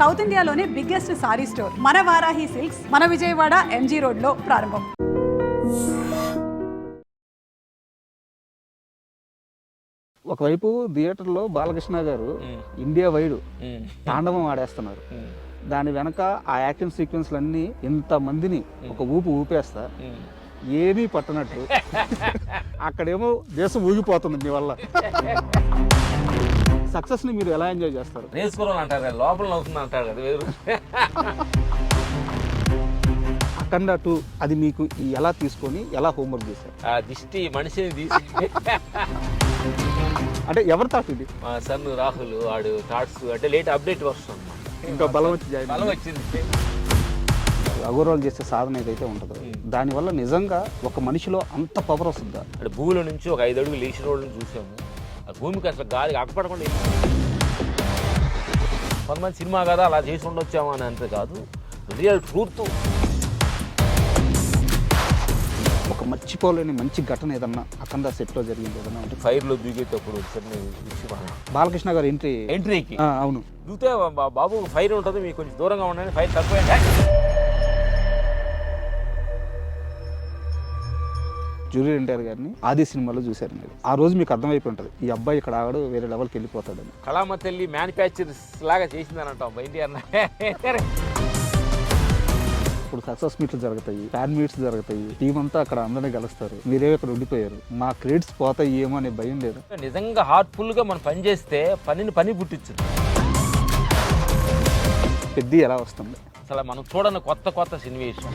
South ఇండియాలోనే biggest sorry store మన Varahi silks మన విజయవాడ ఎంజీ రోడ్ లో ప్రారంభం. ఒకవైపు థియేటర్లో బాలకృష్ణ గారు ఇండియా వైడ్ తాండవం ఆడేస్తున్నారు. దాని వెనక ఆ యాక్షన్ సీక్వెన్స్లన్నీ ఇంతమందిని ఒక ఊపేస్తా ఏమీ పట్టనట్టు అక్కడేమో దేశం ఊగిపోతుంది మీ వల్ల. సక్సెస్ని మీరు ఎలా ఎంజాయ్ చేస్తారు? నేర్చుకోవాలి అంటారు కదా, లోపల అవుతుంది అంటారు కదా వేరు. అఖండ 2 అది మీకు ఎలా తీసుకొని ఎలా హోంవర్క్ చేశారు? ఆ దిష్టి మనిషిని తీసి అంటే ఎవరి థాట్ ఇది? మా సన్ రాహుల్ వాడు థాట్స్ అంటే లేట్ అప్డేట్ వస్తుంది, ఇంకా బలం వచ్చింది. అఘోరాలు చేసే సాధన ఏదైతే ఉంటుందో దానివల్ల నిజంగా ఒక మనిషిలో అంత పవర్ వస్తుందా? అంటే భూమిలో నుంచి ఒక 5 అడుగులు లేచిన వాళ్ళని చూసాము. ఆ భూమికి అసలు గాలికి అక్కపడకుండా కొంతమంది సినిమా కదా అలా చేసి ఉండొచ్చాము అని అంతే కాదు, రియల్ ట్రూత్. ఒక మర్చిపోలేని మంచి ఘటన ఏదన్నా అఖండ సెట్లో జరిగింది ఏదన్నా అంటే? ఫైర్లో దిగేటప్పుడు బాలకృష్ణ గారు ఎంట్రీకి అవును దిగితే బాబు ఫైర్ ఉంటుంది, మీకు కొంచెం దూరంగా ఉండండి, ఫైర్ తక్కువ. జూనియర్ ఎన్టీఆర్ గారిని ఆది సినిమాలో చూశారు మీరు. ఆ రోజు మీకు అర్థమైపోయి ఉంటుంది ఈ అబ్బాయి ఇక్కడ ఆగడు, వేరే లెవెల్కి వెళ్ళిపోతాడని. కళామ తల్లి మ్యానుఫ్యాక్చర్స్ లాగా చేసిందని అంటాం ఎన్టీఆర్. ఇప్పుడు సక్సెస్ మీట్లు జరుగుతాయి, ఫ్యాన్ మీట్స్ జరుగుతాయి, టీం అంతా అక్కడ అందరినీ కలుస్తారు, మీరేమో ఇక్కడ ఉండిపోయారు. మా క్రెడిట్స్ పోతాయి ఏమో అనే భయం లేదు? నిజంగా హార్ట్ఫుల్గా మనం పని చేస్తే పని పుట్టించుంది. పెద్ద ఎలా వస్తుంది అసలు మనం చూడని కొత్త సన్నివేశం.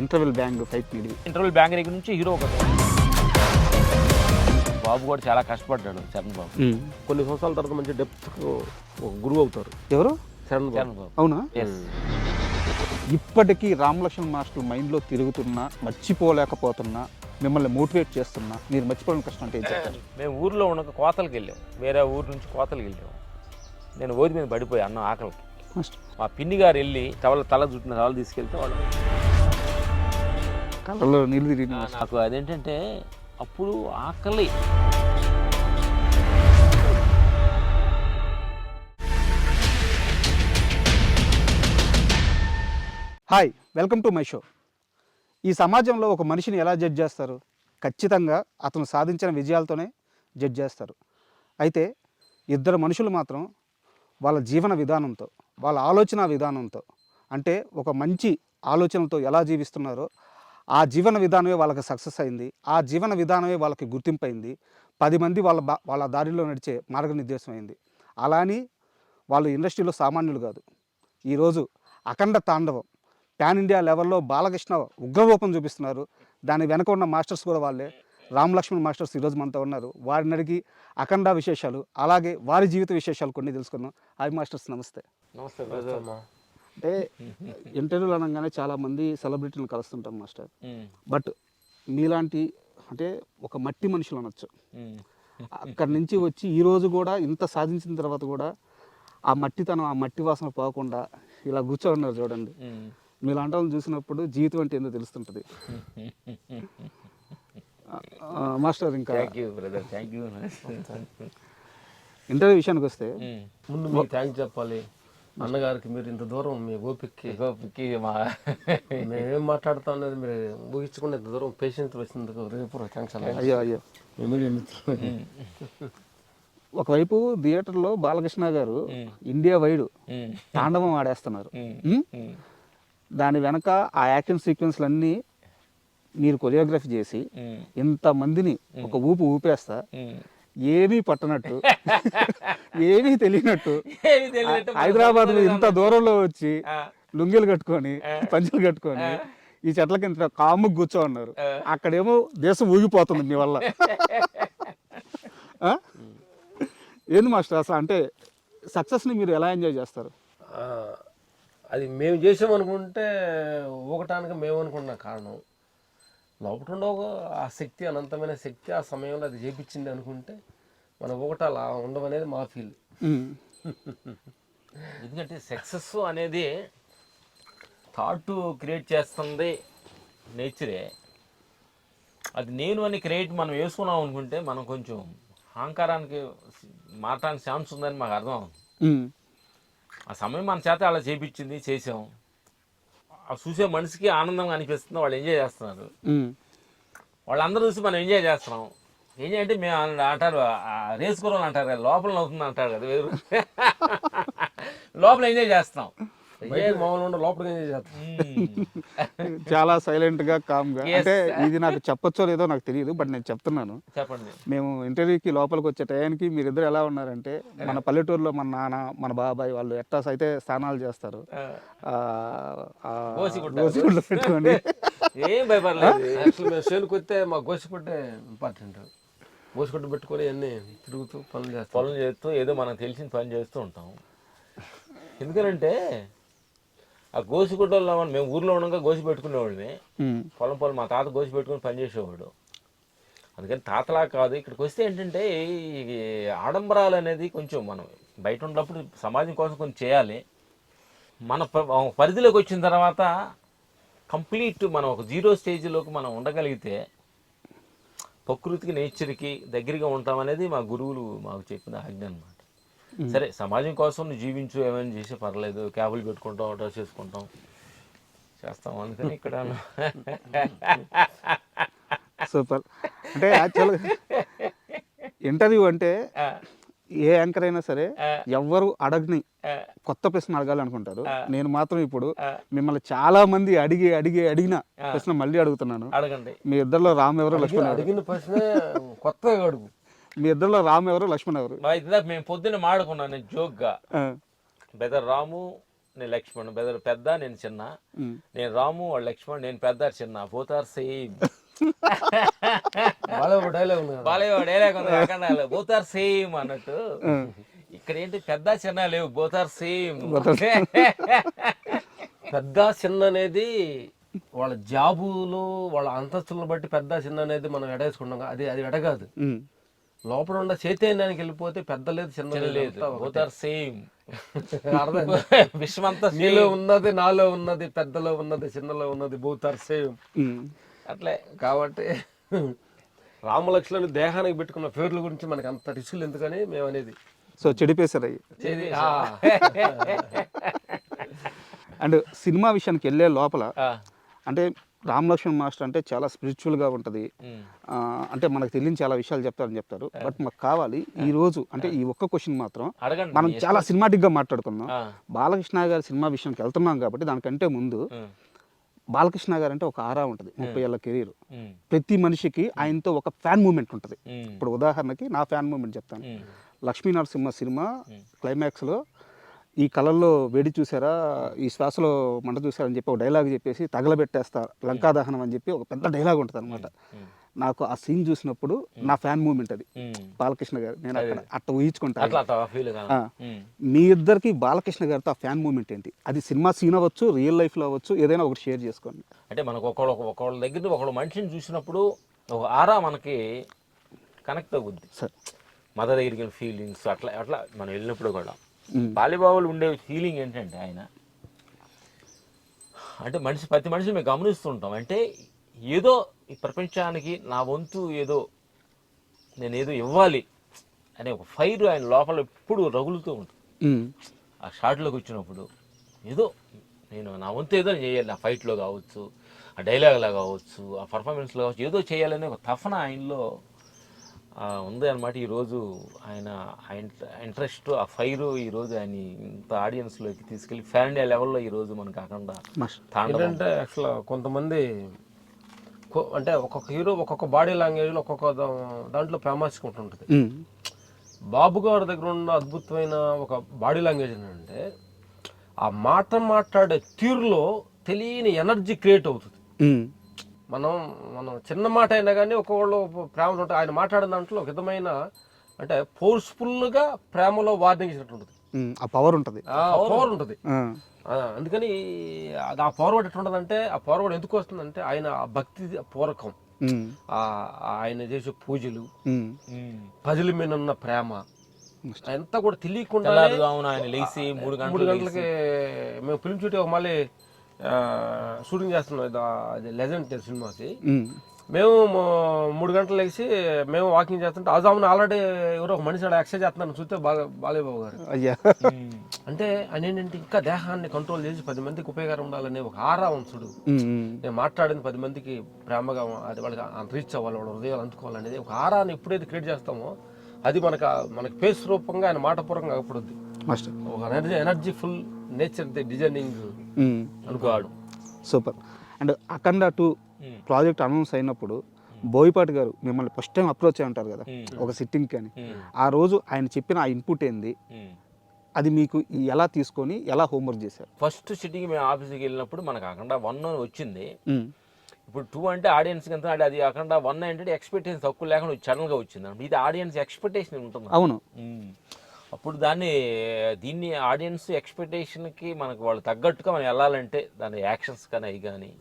Interval bang fight interval bang దగ్గర నుంచి హీరో ఒక బాబు కూడా చాలా కష్టపడ్డాడు. చరణ్ బాబు కొన్ని సంవత్సరాల తర్వాత మంచి డెప్త్ గురువు అవుతారు. ఎవరు? చరణ్ బాబు. అవునా? ఇప్పటికీ రామలక్ష్మణ్ మాస్టర్ మైండ్లో తిరుగుతున్నా, మర్చిపోలేకపోతున్నా, మిమ్మల్ని మోటివేట్ చేస్తున్నా, మీరు మర్చిపోవడం కష్టం అంటే ఏం చెప్తారు? మేము ఊర్లో ఉన్న కోతలకు వెళ్ళాం, వేరే ఊరు నుంచి కోతలకు వెళ్ళాం. నేను ఓది మీద పడిపోయి అన్నం ఆకలికి. మా పిన్ని గారు వెళ్ళి తల చుట్టిన తవలు తీసుకెళ్తే వాళ్ళు కళ్ళలో నీళ్ళు తిరిగి నాకు అదేంటంటే అప్పుడు ఆకలి. Hi, welcome to my show. ఈ సమాజంలో ఒక మనిషిని ఎలా జడ్జ్ చేస్తారు? ఖచ్చితంగా అతను సాధించిన విజయాలతోనే జడ్జ్ చేస్తారు. అయితే ఇద్దరు మనుషులు మాత్రం వాళ్ళ జీవన విధానంతో, వాళ్ళ ఆలోచన విధానంతో, అంటే ఒక మంచి ఆలోచనతో ఎలా జీవిస్తున్నారో ఆ జీవన విధానమే వాళ్ళకి సక్సెస్ అయింది, ఆ జీవన విధానమే వాళ్ళకి గుర్తింపు అయింది, 10 మంది వాళ్ళ దారిలో నడిచే మార్గనిర్దేశం అయింది. అలాని వాళ్ళు ఇండస్ట్రీలో సామాన్యులు కాదు. ఈరోజు అఖండ తాండవం పాన్ ఇండియా లెవెల్లో బాలకృష్ణ ఉగ్రరూపం చూపిస్తున్నారు. దాని వెనక ఉన్న మాస్టర్స్ కూడా వాళ్ళే. రామలక్ష్మణ్ మాస్టర్స్ ఈరోజు మనతో ఉన్నారు. వారిని అడిగి అఖండ విశేషాలు, అలాగే వారి జీవిత విశేషాలు కొన్ని తెలుసుకున్నాం. హాయ్ మాస్టర్స్, నమస్తే. నమస్తే. అంటే ఇంటర్వ్యూలు అనగానే చాలామంది సెలబ్రిటీలను కలుస్తుంటాం మాస్టర్, బట్ మీలాంటి అంటే ఒక మట్టి మనుషులు అనొచ్చు. అక్కడి నుంచి వచ్చి ఈరోజు కూడా ఇంత సాధించిన తర్వాత కూడా ఆ మట్టితనం, ఆ మట్టి వాసన పోకుండా ఇలా కూర్చోన్నారు చూడండి. మీలాంటి వాళ్ళని చూసినప్పుడు జీవితం అంటే ఏందో తెలుస్తుంటుంది. మాస్టర్, ఇంకా ఇంటర్వ్యూ విషయానికి వస్తే ముందు మీకు థ్యాంక్స్ చెప్పాలి. అన్నగారికి మీరు ఇంత దూరం మీ ఓపిక్కి మేమేం మాట్లాడుతాం అనేది మీరు ఊహించకుండా ఇంత దూరం పేషెంట్ వచ్చినందుకు రేపు థ్యాంక్స్ అన్న. అయ్యో ఒకవైపు థియేటర్లో బాలకృష్ణ గారు ఇండియా వైడ్ తాండవం ఆడేస్తున్నారు. దాని వెనక ఆ యాక్షన్ సీక్వెన్స్లన్నీ మీరు కొరియోగ్రఫీ చేసి ఇంతమందిని ఒక ఊపేస్తా ఏమీ పట్టనట్టు, ఏమీ తెలియనట్టు, హైదరాబాద్ ఇంత దూరంలో వచ్చి లుంగీలు కట్టుకొని, పంచెలు కట్టుకొని ఈ చెట్ల కింద కాముకు కూర్చో ఉన్నారు. అక్కడేమో దేశం ఊగిపోతుంది మీ వల్ల. ఏంది మాస్టర్ అసలు అంటే సక్సెస్ని మీరు ఎలా ఎంజాయ్ చేస్తారు? అది మేము చేసామనుకుంటే ఊగటానికి మేము అనుకున్న కారణం లోపల ఆ శక్తి, అనంతమైన శక్తి ఆ సమయంలో అది చేపించింది అనుకుంటే మన ఒకటి అలా ఉండమనేది మా ఫీల్. ఎందుకంటే సక్సెస్ అనేది థాట్ క్రియేట్ చేస్తుంది నేచరే. అది నేను అని క్రియేట్ మనం వేసుకున్నాం అనుకుంటే మనం కొంచెం అహంకారానికి మారటానికి ఛాన్స్ ఉందని మాకు అర్థం అవుతుంది. ఉమ్, ఆ సమయం మన చేత అలా చేపించింది, చేసాం. ఆ చూసే మనిషికి ఆనందంగా అనిపిస్తుంది, వాళ్ళు ఎంజాయ్ చేస్తున్నారు. ఉమ్, వాళ్ళందరూ చూసి మనం ఎంజాయ్ చేస్తున్నాం. ఎంజాయ్ అంటే మేము అంటారు రేస్ గుర్రం అంటారు కదా, లోపల అవుతుంది అంటారు కదా వేరు. లోపల ఎంజాయ్ చేస్తున్నాం. బయట మామూలు ఉండే లోపలికి ఎంజాయ్ చేస్తాం. చాలా సైలెంట్గా కామ్గా. అంటే ఇది నాకు చెప్పొచ్చో లేదో నాకు తెలియదు, బట్ నేను చెప్తున్నాను. చెప్పండి. మేము ఇంటర్వ్యూకి లోపలికి వచ్చే టయానికి మీరిద్దరు ఎలా ఉన్నారంటే, మన పల్లెటూరులో మన నాన్న మన బాబాయ్ వాళ్ళు ఎట్టా అయితే స్నానాలు చేస్తారు, గోసిగుడ్లు పెట్టుకోండి. ఏం భయపడలేదు. యాక్చువల్ మేము చేనుకు వస్తే మా గోసిగుడ్డే ఇంపార్టెంట్. గోసిగుడ్డు పెట్టుకొని అన్నీ తిరుగుతూ పనులు చేస్తూ ఏదో మనకు తెలిసిన పని చేస్తూ ఉంటాం. ఎందుకనంటే ఆ గోసిగుడ్డల్లో మేము ఊర్లో ఉండగా గోసి పెట్టుకునేవాడిని. పొలం మా తాత గోసి పెట్టుకుని పని చేసేవాడు. అందుకని తాతలా కాదు, ఇక్కడికి వస్తే ఏంటంటే ఈ ఆడంబరాలు అనేది కొంచెం మనం బయట ఉన్నప్పుడు సమాజం కోసం కొంచెం చేయాలి. మన పరిధిలోకి వచ్చిన తర్వాత కంప్లీట్ మనం ఒక జీరో స్టేజ్లోకి మనం ఉండగలిగితే ప్రకృతికి నేచర్కి దగ్గరగా ఉంటామనేది మా గురువులు మాకు చెప్పిన ఆజ్ఞ అనమాట. సరే సమాజం కోసం నువ్వు జీవించు, ఏమైనా చేసే పర్లేదు, క్యాబులు పెట్టుకుంటాం, డ్రెస్ చేసుకుంటాం, చేస్తాం. అందుకని ఇక్కడ సూపర్. అంటే యాక్చువల్గా ఇంటర్వ్యూ అంటే ఏ యాంకర్ అయినా సరే ఎవ్వరు అడగని కొత్త ప్రశ్న అడగాలనుకుంటారు. నేను మాత్రం ఇప్పుడు మిమ్మల్ని చాలా మంది అడిగిన ప్రశ్న మళ్ళీ అడుగుతున్నాను. అడగండి. మీ ఇద్దరిలో రామ్ ఎవరు, లక్ష్మణ్ ఎవరు? అడిగిన ప్రశ్న కొత్తగా అడుగు. మీ ఇద్దరిలో రామ్ ఎవరు, లక్ష్మణ్ ఎవరు? మేము పొద్దున్న మాడుకున్నాను నేను జోక్గా. బెదర్ రాము, నేను లక్ష్మణ్. బెదర్ పెద్ద, నేను చిన్న. నేను రాము, వాడు లక్ష్మణ్. నేను పెద్ద, చిన్న. Both are same. డైలాగ్ ఉంది, బోత్ ఆర్ సేమ్ అన్నట్టు. ఇక్కడ ఏంటి పెద్ద చిన్న లేవు, బోత్ ఆర్ సేమ్. పెద్ద చిన్న అనేది వాళ్ళ జాబులు వాళ్ళ అంతస్తులను బట్టి పెద్ద చిన్న అనేది మనం ఎడేసుకుంటాం. అది ఎడగాదు. లోపల ఉన్న చైతన్యానికి వెళ్ళిపోతే పెద్ద లేదు చిన్న లేదు, బోత్ ఆర్ సేమ్. అర్థం. విశ్వమంతా నీలో ఉన్నది, నాలో ఉన్నది, పెద్దలో ఉన్నది, చిన్నలో ఉన్నది, బోత్ ఆర్ సేమ్. అట్లే కాబట్టి రామలక్ష్మణుని దేహానికి పెట్టుకున్న పేర్ల గురించి మనకి అంత రిసులు ఎందుకని మేము అనేది. సో చెడిపేశారు అయ్యి. అండ్ సినిమా విషయానికి వెళ్ళే లోపల అంటే రామ్ లక్ష్మణ్ మాస్టర్ అంటే చాలా స్పిరిచువల్గా ఉంటుంది. అంటే మనకు తెలియని చాలా విషయాలు చెప్తారని చెప్తారు. బట్ మాకు కావాలి ఈరోజు అంటే ఈ ఒక్క క్వశ్చన్ మాత్రం మనం చాలా సినిమాటిక్గా మాట్లాడుకుందాం. బాలకృష్ణ గారి సినిమా విషయానికి వెళ్తున్నాం కాబట్టి దానికంటే ముందు బాలకృష్ణ గారు అంటే ఒక ఆరా ఉంటుంది. 30 ఏళ్ళ కెరీర్. ప్రతి మనిషికి ఆయనతో ఒక ఫ్యాన్ మూమెంట్ ఉంటుంది. ఇప్పుడు ఉదాహరణకి నా ఫ్యాన్ మూమెంట్ చెప్తాను. లక్ష్మీనరసింహ సినిమా క్లైమాక్స్లో ఈ కళల్లో వేడి చూసారా, ఈ శ్వాసలో మంట చూసారా అని చెప్పి ఒక డైలాగ్ చెప్పేసి తగలబెట్టేస్తా లంకాదహనం అని చెప్పి ఒక పెద్ద డైలాగ్ ఉంటుంది అనమాట. నాకు ఆ సీన్ చూసినప్పుడు నా ఫ్యాన్ మూమెంట్ అది బాలకృష్ణ గారు. నేను అట్ట ఊహించుకుంటాను. మీ ఇద్దరికి బాలకృష్ణ గారితో ఆ ఫ్యాన్ మూమెంట్ ఏంటి? అది సినిమా సీన్ అవ్వచ్చు, రియల్ లైఫ్లో అవ్వచ్చు, ఏదైనా ఒకటి షేర్ చేసుకోండి. అంటే మనకు ఒకళ్ళ దగ్గర ఒకళ్ళ మనిషిని చూసినప్పుడు ఒక ఆరా మనకి కనెక్ట్ అవుద్ది. మదర్ దగ్గరికి వెళ్ళిన ఫీలింగ్స్ అట్లా అట్లా మనం వెళ్ళినప్పుడు కూడా బాలిబాబులు ఉండే ఫీలింగ్ ఏంటంటే ఆయన అంటే ప్రతి మనిషి మేము గమనిస్తుంటాం. అంటే ఏదో ఈ ప్రపంచానికి నా వంతు ఏదో నేనేదో ఇవ్వాలి అనే ఒక ఫైర్ ఆయన లోపల ఎప్పుడు రగులుతూ ఉంటుంది. ఆ షాట్లోకి వచ్చినప్పుడు ఏదో నేను నా వంతు ఏదో చేయాలి, ఆ ఫైట్లో కావచ్చు, ఆ డైలాగ్లో కావచ్చు, ఆ పర్ఫార్మెన్స్లో కావచ్చు, ఏదో చేయాలనే ఒక తపన ఆయనలో ఉంది అనమాట. ఈరోజు ఆయన ఇంట్రెస్ట్, ఆ ఫైర్ ఈరోజు ఆయన ఇంత ఆడియన్స్లోకి తీసుకెళ్ళి ఫ్యాన్ ఇండియా లెవెల్లో ఈరోజు మనకు కాకుండా ఏంటంటే యాక్చువల్ కొంతమంది అంటే ఒక్కొక్క హీరో ఒక్కొక్క బాడీ లాంగ్వేజ్లో ఒక్కొక్క దాంట్లో ఫేమస్కుంటుంటుంది. బాబు గారి దగ్గర ఉన్న అద్భుతమైన ఒక బాడీ లాంగ్వేజ్ ఏంటంటే ఆ మాట్లాడే తీరులో తెలియని ఎనర్జీ క్రియేట్ అవుతుంది. మనం చిన్న మాట అయినా కానీ ఒక్కొక్కళ్ళు ప్రేమ ఉంటుంది. ఆయన మాట్లాడిన దాంట్లో ఒక విధమైన అంటే ఫోర్స్ఫుల్గా ప్రేమలో వార్నింగ్ ఇచ్చినట్టు ఉంటుంది. ఆ పవర్ ఉంటుంది. అందుకని ఆ పవర్ ఎట్లా ఉంటుంది అంటే ఆ పవర్ ఎందుకు వస్తుందంటే ఆయన ఆ భక్తి పూర్వకం, ఆయన చేసే పూజలు, ప్రజల మీద ఉన్న ప్రేమ అంతా కూడా తెలియకుండా 3 గంటలకి మేము ఫిల్మ్ షూటింగ్ మళ్ళీ షూటింగ్ చేస్తున్నాం. లెజెండ్ సినిమాకి మేము 3 గంటలు లేచి మేము వాకింగ్ చేస్తుంటే ఆజామున ఆల్రెడీ ఎవరో ఒక మనిషి ఎక్సర్సైజ్ చేస్తున్నాను చూస్తే బాలేబాబు గారు. అయ్యా అంటే ఆయన ఏంటంటే ఇంకా దేహాన్ని కంట్రోల్ చేసి 10 మందికి ఉపయోగం ఉండాలనే ఒక ఆరా ఉంచుడు. నేను మాట్లాడింది 10 మందికి ప్రేమగా అది వాళ్ళకి రీచ్ అవ్వాలి, వాళ్ళ హృదయాలు అందుకోవాలనేది ఒక ఆరాన్ని ఎప్పుడైతే క్రియేట్ చేస్తామో అది మనకి ఫేస్ రూపంగా ఆయన మాటపూర్వకంగా అగపడుద్ది. ఒక ఎనర్జీ ఫుల్ నేచర్ డిజైనింగ్ అనుకోవాడు. Super. And Akhanda 2 project announce అయినప్పుడు బోయపాటి గారు మిమ్మల్ని ఫస్ట్ టైం అప్రోచ్ అయి ఉంటారు కదా ఒక సిట్టింగ్కి అని. ఆ రోజు ఆయన చెప్పిన ఆ ఇన్పుట్ ఏంది, అది మీకు ఎలా తీసుకొని ఎలా హోంవర్క్ చేశారు? ఫస్ట్ సిట్టింగ్ మేము ఆఫీస్కి వెళ్ళినప్పుడు మనకు అఖండ 1 వచ్చింది. ఇప్పుడు 2 అంటే ఆడియన్స్కి ఎంత, అది అఖండ 1 ఏంటంటే ఎక్స్పెక్టేషన్ తక్కువ లేకుండా ఛానల్గా వచ్చింది. ఇది ఆడియన్స్ ఎక్స్పెక్టేషన్ ఉంటుంది. అవును. అప్పుడు దీన్ని ఆడియన్స్ ఎక్స్పెక్టేషన్కి మనకు వాళ్ళు తగ్గట్టుగా మనం వెళ్ళాలంటే దాని యాక్షన్స్ కానీ అవి కానీ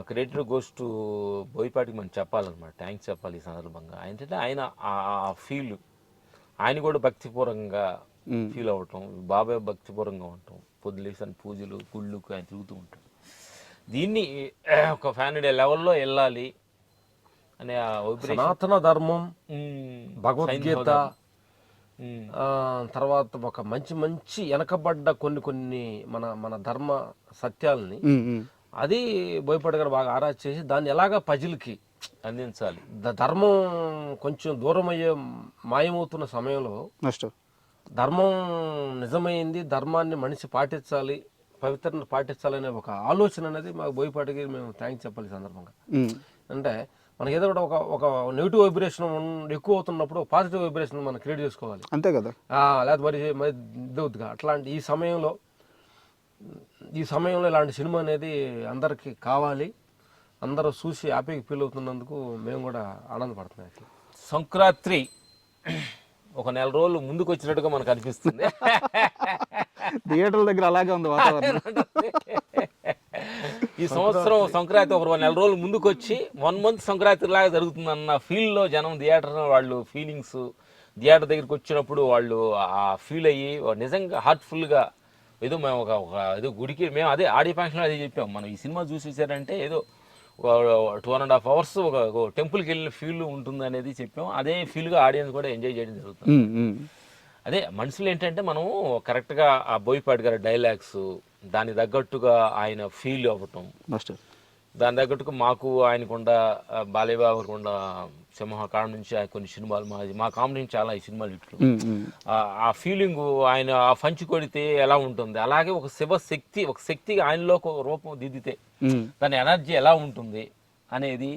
క్రెడిట్ గోస్ టు బోయపాటికి మనం చెప్పాలన్నమాట. థ్యాంక్స్ చెప్పాలి ఈ సందర్భంగా. ఏంటంటే ఆయన ఆ ఫీల్, ఆయన కూడా భక్తిపూర్వకంగా ఫీల్ అవ్వటం, బాబాయ్ భక్తిపూర్వకంగా ఉండటం, పొద్దులేసని పూజలు గుళ్ళుకు ఆయన తిరుగుతూ ఉంటాడు. దీన్ని ఒక ఫ్యామిలీ లెవెల్లో వెళ్ళాలి అనే సనాతన ధర్మం, భగవద్గీత, తర్వాత ఒక మంచి వెనకబడ్డ కొన్ని మన ధర్మ సత్యాలని అది బోయపాటి గారు బాగా ఆరాధన చేసి దాన్ని ఎలాగా ప్రజలకి అందించాలి. ధర్మం కొంచెం దూరం అయ్యే మాయమవుతున్న సమయంలో ధర్మం నిజమైంది, ధర్మాన్ని మనిషి పాటించాలి, పవిత్రను పాటించాలనే ఒక ఆలోచన అనేది మాకు బోయపాటికి మేము థ్యాంక్స్ చెప్పాలి ఈ సందర్భంగా. అంటే మనకి ఏదో ఒక నెగిటివ్ వైబ్రేషన్ ఎక్కువ అవుతున్నప్పుడు పాజిటివ్ వైబ్రేషన్ మనం క్రియేట్ చేసుకోవాలి, అంతే కదా. లేకపోతే మరి ఇదవుద్దిగా అట్లాంటి ఈ సమయంలో ఇలాంటి సినిమా అనేది అందరికి కావాలి, అందరూ చూసి హ్యాపీగా ఫీల్ అవుతున్నందుకు మేము కూడా ఆనందపడుతున్నాం. సంక్రాంతి ఒక 4 రోజులు ముందుకు వచ్చినట్టుగా మనకు అనిపిస్తుంది. థియేటర్ల దగ్గర అలాగే ఉంది వాతావరణం. ఈ సంవత్సరం సంక్రాంతి ఒక 4 రోజులు ముందుకు వచ్చి 1 మంత్ సంక్రాంతి లాగా జరుగుతుందన్న ఫీల్లో జనం థియేటర్ వాళ్ళు ఫీలింగ్స్, థియేటర్ దగ్గరికి వచ్చినప్పుడు వాళ్ళు ఆ ఫీల్ అయ్యి నిజంగా హార్ట్ఫుల్గా ఏదో మేము ఏదో గుడికి మేము అదే ఆడియో ఫంక్షన్లో అదే చెప్పాము. మనం ఈ సినిమా చూసేసారంటే ఏదో 2.5 hours ఒక టెంపుల్కి వెళ్ళిన ఫీల్ ఉంటుంది అనేది చెప్పాము. అదే ఫీల్గా ఆడియన్స్ కూడా ఎంజాయ్ చేయడం జరుగుతుంది. అదే మనుషులు ఏంటంటే మనం కరెక్ట్గా ఆ బోయపాటి గారి డైలాగ్స్ దానికి తగ్గట్టుగా ఆయన ఫీల్ అవ్వటం, దాని తగ్గట్టుగా మాకు ఆయనకుండా బాలేబాబుకుండా సింహకాండ నుంచి కొన్ని సినిమాలు మా కాంబినేషన్ చాలా ఈ సినిమాలు ఇట్లు ఆ ఫీలింగ్ ఆయన ఆ పంచి కొడితే ఎలా ఉంటుంది, అలాగే ఒక శక్తి ఆయనలో ఒక రూపం దిద్దితే దాని ఎనర్జీ ఎలా ఉంటుంది అనేది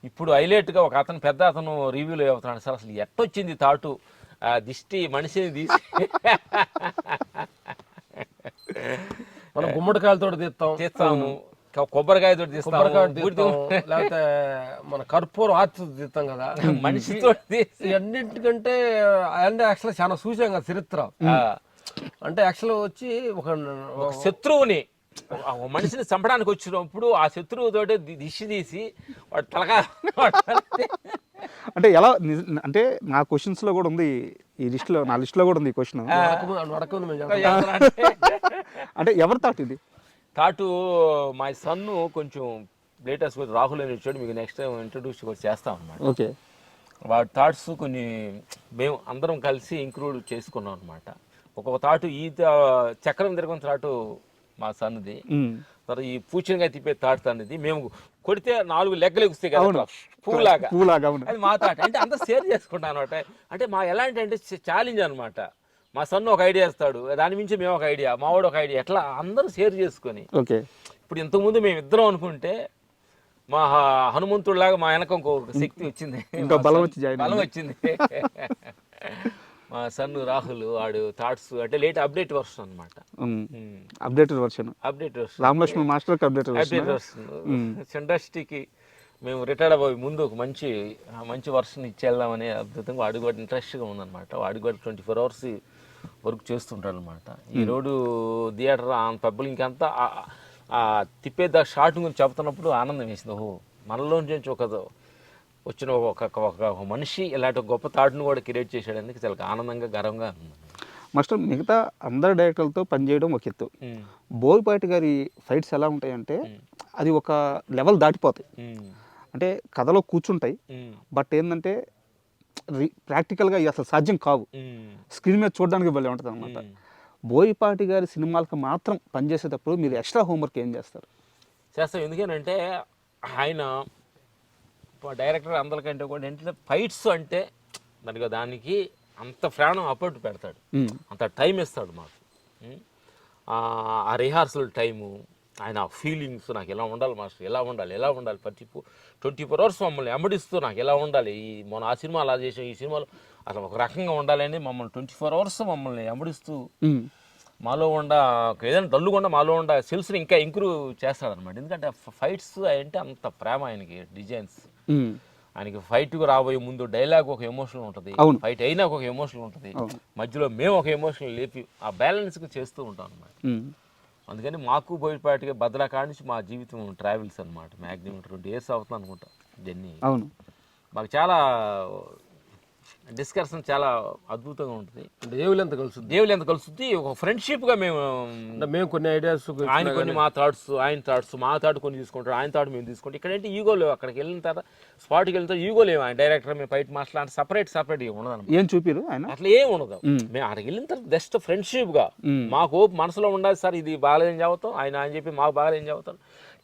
ఇప్పుడు హైలైట్గా ఒక పెద్ద అతను రివ్యూలో అవుతున్నాడు. సార్ అసలు ఎట్టొచ్చింది థాటు, దిష్టి మనిషిని తీసి మనం గుమ్మడికాయలతో తీస్తాము, కొబ్బరికాయతో లేకపోతే మన కర్పూరం ఆర్తి తీస్తాం కదా మనిషితో. అన్నింటికంటే యాక్చువల్ చాలా చూసాం కదా చరిత్ర. అంటే యాక్చువల్ వచ్చి ఒక శత్రువుని మనిషిని చంపడానికి వచ్చినప్పుడు ఆ శత్రువుతోటే దిష్టి తీసి వాడు తలకా అంటే ఎలా అంటే నా క్వశ్చన్స్ లో కూడా ఉంది ఈ లిస్ట్లో, నా లిస్ట్లో కూడా ఉంది ఈ క్వశ్చన్. అంటే ఎవరు థాట్ ఇది? థాటు మా సన్ను కొంచెం లేటెస్ట్ రాహుల్ అని వచ్చాడు, మీకు నెక్స్ట్ టైం ఇంట్రడ్యూస్ కూడా చేస్తాం అనమాట. ఓకే. వాటి థాట్స్ కొన్ని మేము అందరం కలిసి ఇంక్లూడ్ చేసుకున్నాం అనమాట. ఒక్కొక్క థాటు ఈ చక్రం తిరగని థాటు మా సన్నుది, తర్వాత ఈ పూచినగా తిప్పే థాట్ తనది. మేము కొడితే 4 లెగ్గలు ఎగుస్తాయి కదా పూలాగా, అది మా థాట్. అంటే అంతా షేర్ చేసుకుంటాం అనమాట. అంటే మా ఎలాంటి అంటే ఛాలెంజ్ అనమాట. మా సన్ను ఒక ఐడియా ఇస్తాడు, దాని మించి మేము ఒక ఐడియా, మావాడు ఒక ఐడియా, ఎట్లా అందరూ షేర్ చేసుకొని. ఓకే. ఇప్పుడు ఇంతకుముందు మేము ఇద్దరం అనుకుంటే మా హనుమంతుడిలాగా మా వెనక ఇంకొక శక్తి వచ్చింది, బలం వచ్చింది. మా సన్ను రాహుల్ వాడు థాట్స్ అంటే లేట్ అప్డేట్ వర్షన్ అనమాట. Updated version Ramalakshmana master update version. ఇండస్ట్రీకి మేము రిటైర్డ్ అవ్వే ముందు ఒక మంచి వర్షన్ ఇచ్చేద్దామనే అద్భుతంగా వాడికి కూడా ఇంట్రెస్ట్గా ఉందన్నమాట. వాడికి కూడా 24 hours వర్క్ చేస్తుంటాడు అనమాట. ఈ రోడ్డు థియేటర్ పబ్బులు ఇంకంతా తిప్పే షార్ట్ గురించి చెప్తున్నప్పుడు ఆనందం వేసింది. ఓహో, మనలో నుంచి వచ్చిన ఒక మనిషి ఇలాంటి గొప్ప థాట్ను కూడా క్రియేట్ చేసేయడానికి చాలా ఆనందంగా గర్వంగా ఉంది. మాస్టర్, మిగతా అందరు డైరెక్టర్లతో పనిచేయడం ఒక ఎత్తు, బోయపాటి గారి ఫైట్స్ ఎలా ఉంటాయంటే అది ఒక లెవెల్ దాటిపోతాయి. అంటే కథలో కూర్చుంటాయి, బట్ ఏంటంటే ప్రాక్టికల్గా ఇవి అసలు సాధ్యం కావు. స్క్రీన్ మీద చూడడానికి భలే ఉంటుంది అనమాట. బోయపాటి గారి సినిమాలకు మాత్రం పనిచేసేటప్పుడు మీరు ఎక్స్ట్రా హోంవర్క్ ఏం చేస్తారు? చేస్తాం. ఎందుకనంటే ఆయన డైరెక్టర్ అందరికంటే కూడా ఏంటంటే ఫైట్స్ అంటే దానికి అంత ప్రాణం అప్పట్టు పెడతాడు, అంత టైం ఇస్తాడు మాకు. ఆ రిహార్సల్ టైము, ఆయన ఫీలింగ్స్, నాకు ఎలా ఉండాలి మాస్టర్, ఎలా ఉండాలి 24 hours మమ్మల్ని వెంబడిస్తూ నాకు ఎలా ఉండాలి, మన ఆ సినిమా అలా చేసాం, ఈ సినిమాలో అసలు ఒక రకంగా ఉండాలని మమ్మల్ని 24 hours మమ్మల్ని వెంబడిస్తూ మాలో ఏదైనా డల్లుకుండా మాలో సెల్స్ని ఇంకా ఇంక్రూవ్ చేస్తాడనమాట. ఎందుకంటే ఫైట్స్ అంటే అంత ప్రేమ ఆయనకి, డిజైన్స్ ఆయనకి. ఫైట్కు రాబోయే ముందు డైలాగ్ ఒక ఎమోషన్ ఉంటుంది, ఫైట్ అయినా ఒక ఎమోషన్ ఉంటుంది, మధ్యలో మేము ఒక ఎమోషన్ లేపి ఆ బ్యాలెన్స్గా చేస్తూ ఉంటాం అనమాట. అందుకని మాకు బోయపాటిగా భద్రాకాడ నుంచి మా జీవితం ట్రావెల్స్ అనమాట. మ్యాక్సిమం 20 years అవుతుంది అనుకుంటా జర్నీ. అవును, మాకు చాలా డిస్కషన్ చాలా అద్భుతంగా ఉంటుంది. దేవులు ఎంత కలుస్తుంది, ఒక ఫ్రెండ్షిప్గా మేము కొన్ని ఐడియాస్, ఆయన కొన్ని మా థాట్స్, ఆయన థాట్స్, మా థాట్ కొన్ని తీసుకుంటారు, ఆయన థాట్ మేము తీసుకుంటాం. ఇక్కడంటే ఈగో లేవు. అక్కడికి వెళ్ళిన తర్వాత స్పాట్కి వెళ్తే ఈగో లేవు. ఆయన డైరెక్టర్, మేము ఫైట్ మాస్టర్ అంటే సపరేట్ ఉండదు. ఏం చూపిరు ఆయన అట్లా ఏం ఉండదు. మేము అక్కడికి వెళ్ళిన తర్వాత జస్ట్ ఫ్రెండ్షిప్గా మాకు మనసులో ఉండాలి సార్, ఇది బాగాలేదని చెబుతాం, ఆయన చెప్పి మాకు బాగాలేదని చెబుతాం.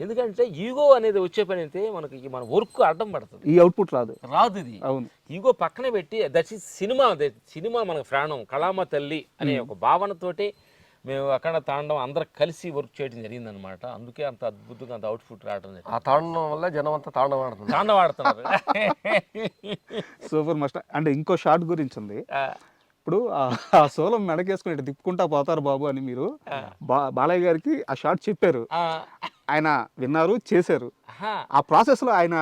ఎందుకంటే ఈగో అనేది వచ్చే పని అయితే మనకి మన వర్క్ అడ్డం పడుతుంది, ఈ అవుట్పుట్ రాదు. ఇది అవును, ఈగో పక్కనే పెట్టి దట్ ఈస్ సినిమా మనకు ప్రాణం, కళామ తల్లి అనే ఒక భావనతోటి మేము అక్కడ తాండం అందరం కలిసి వర్క్ చేయడం జరిగిందనమాట. అందుకే అంత అద్భుతంగా అంత అవుట్పుట్ రావడం జరిగింది. ఆ తాండం వల్ల జనం అంతా తాండం ఆడుతున్నారు. Super master. అంటే ఇంకో షాట్ గురించి ఉంది. ఇప్పుడు ఆ సోలం మెడకేసుకుని ఇటు తిప్పుకుంటా పోతారు బాబు అని మీరు బాలయ్య గారికి ఆ షాట్ చెప్పారు, ఆయన విన్నారు, చేశారు. ఆ ప్రాసెస్ లో ఆయన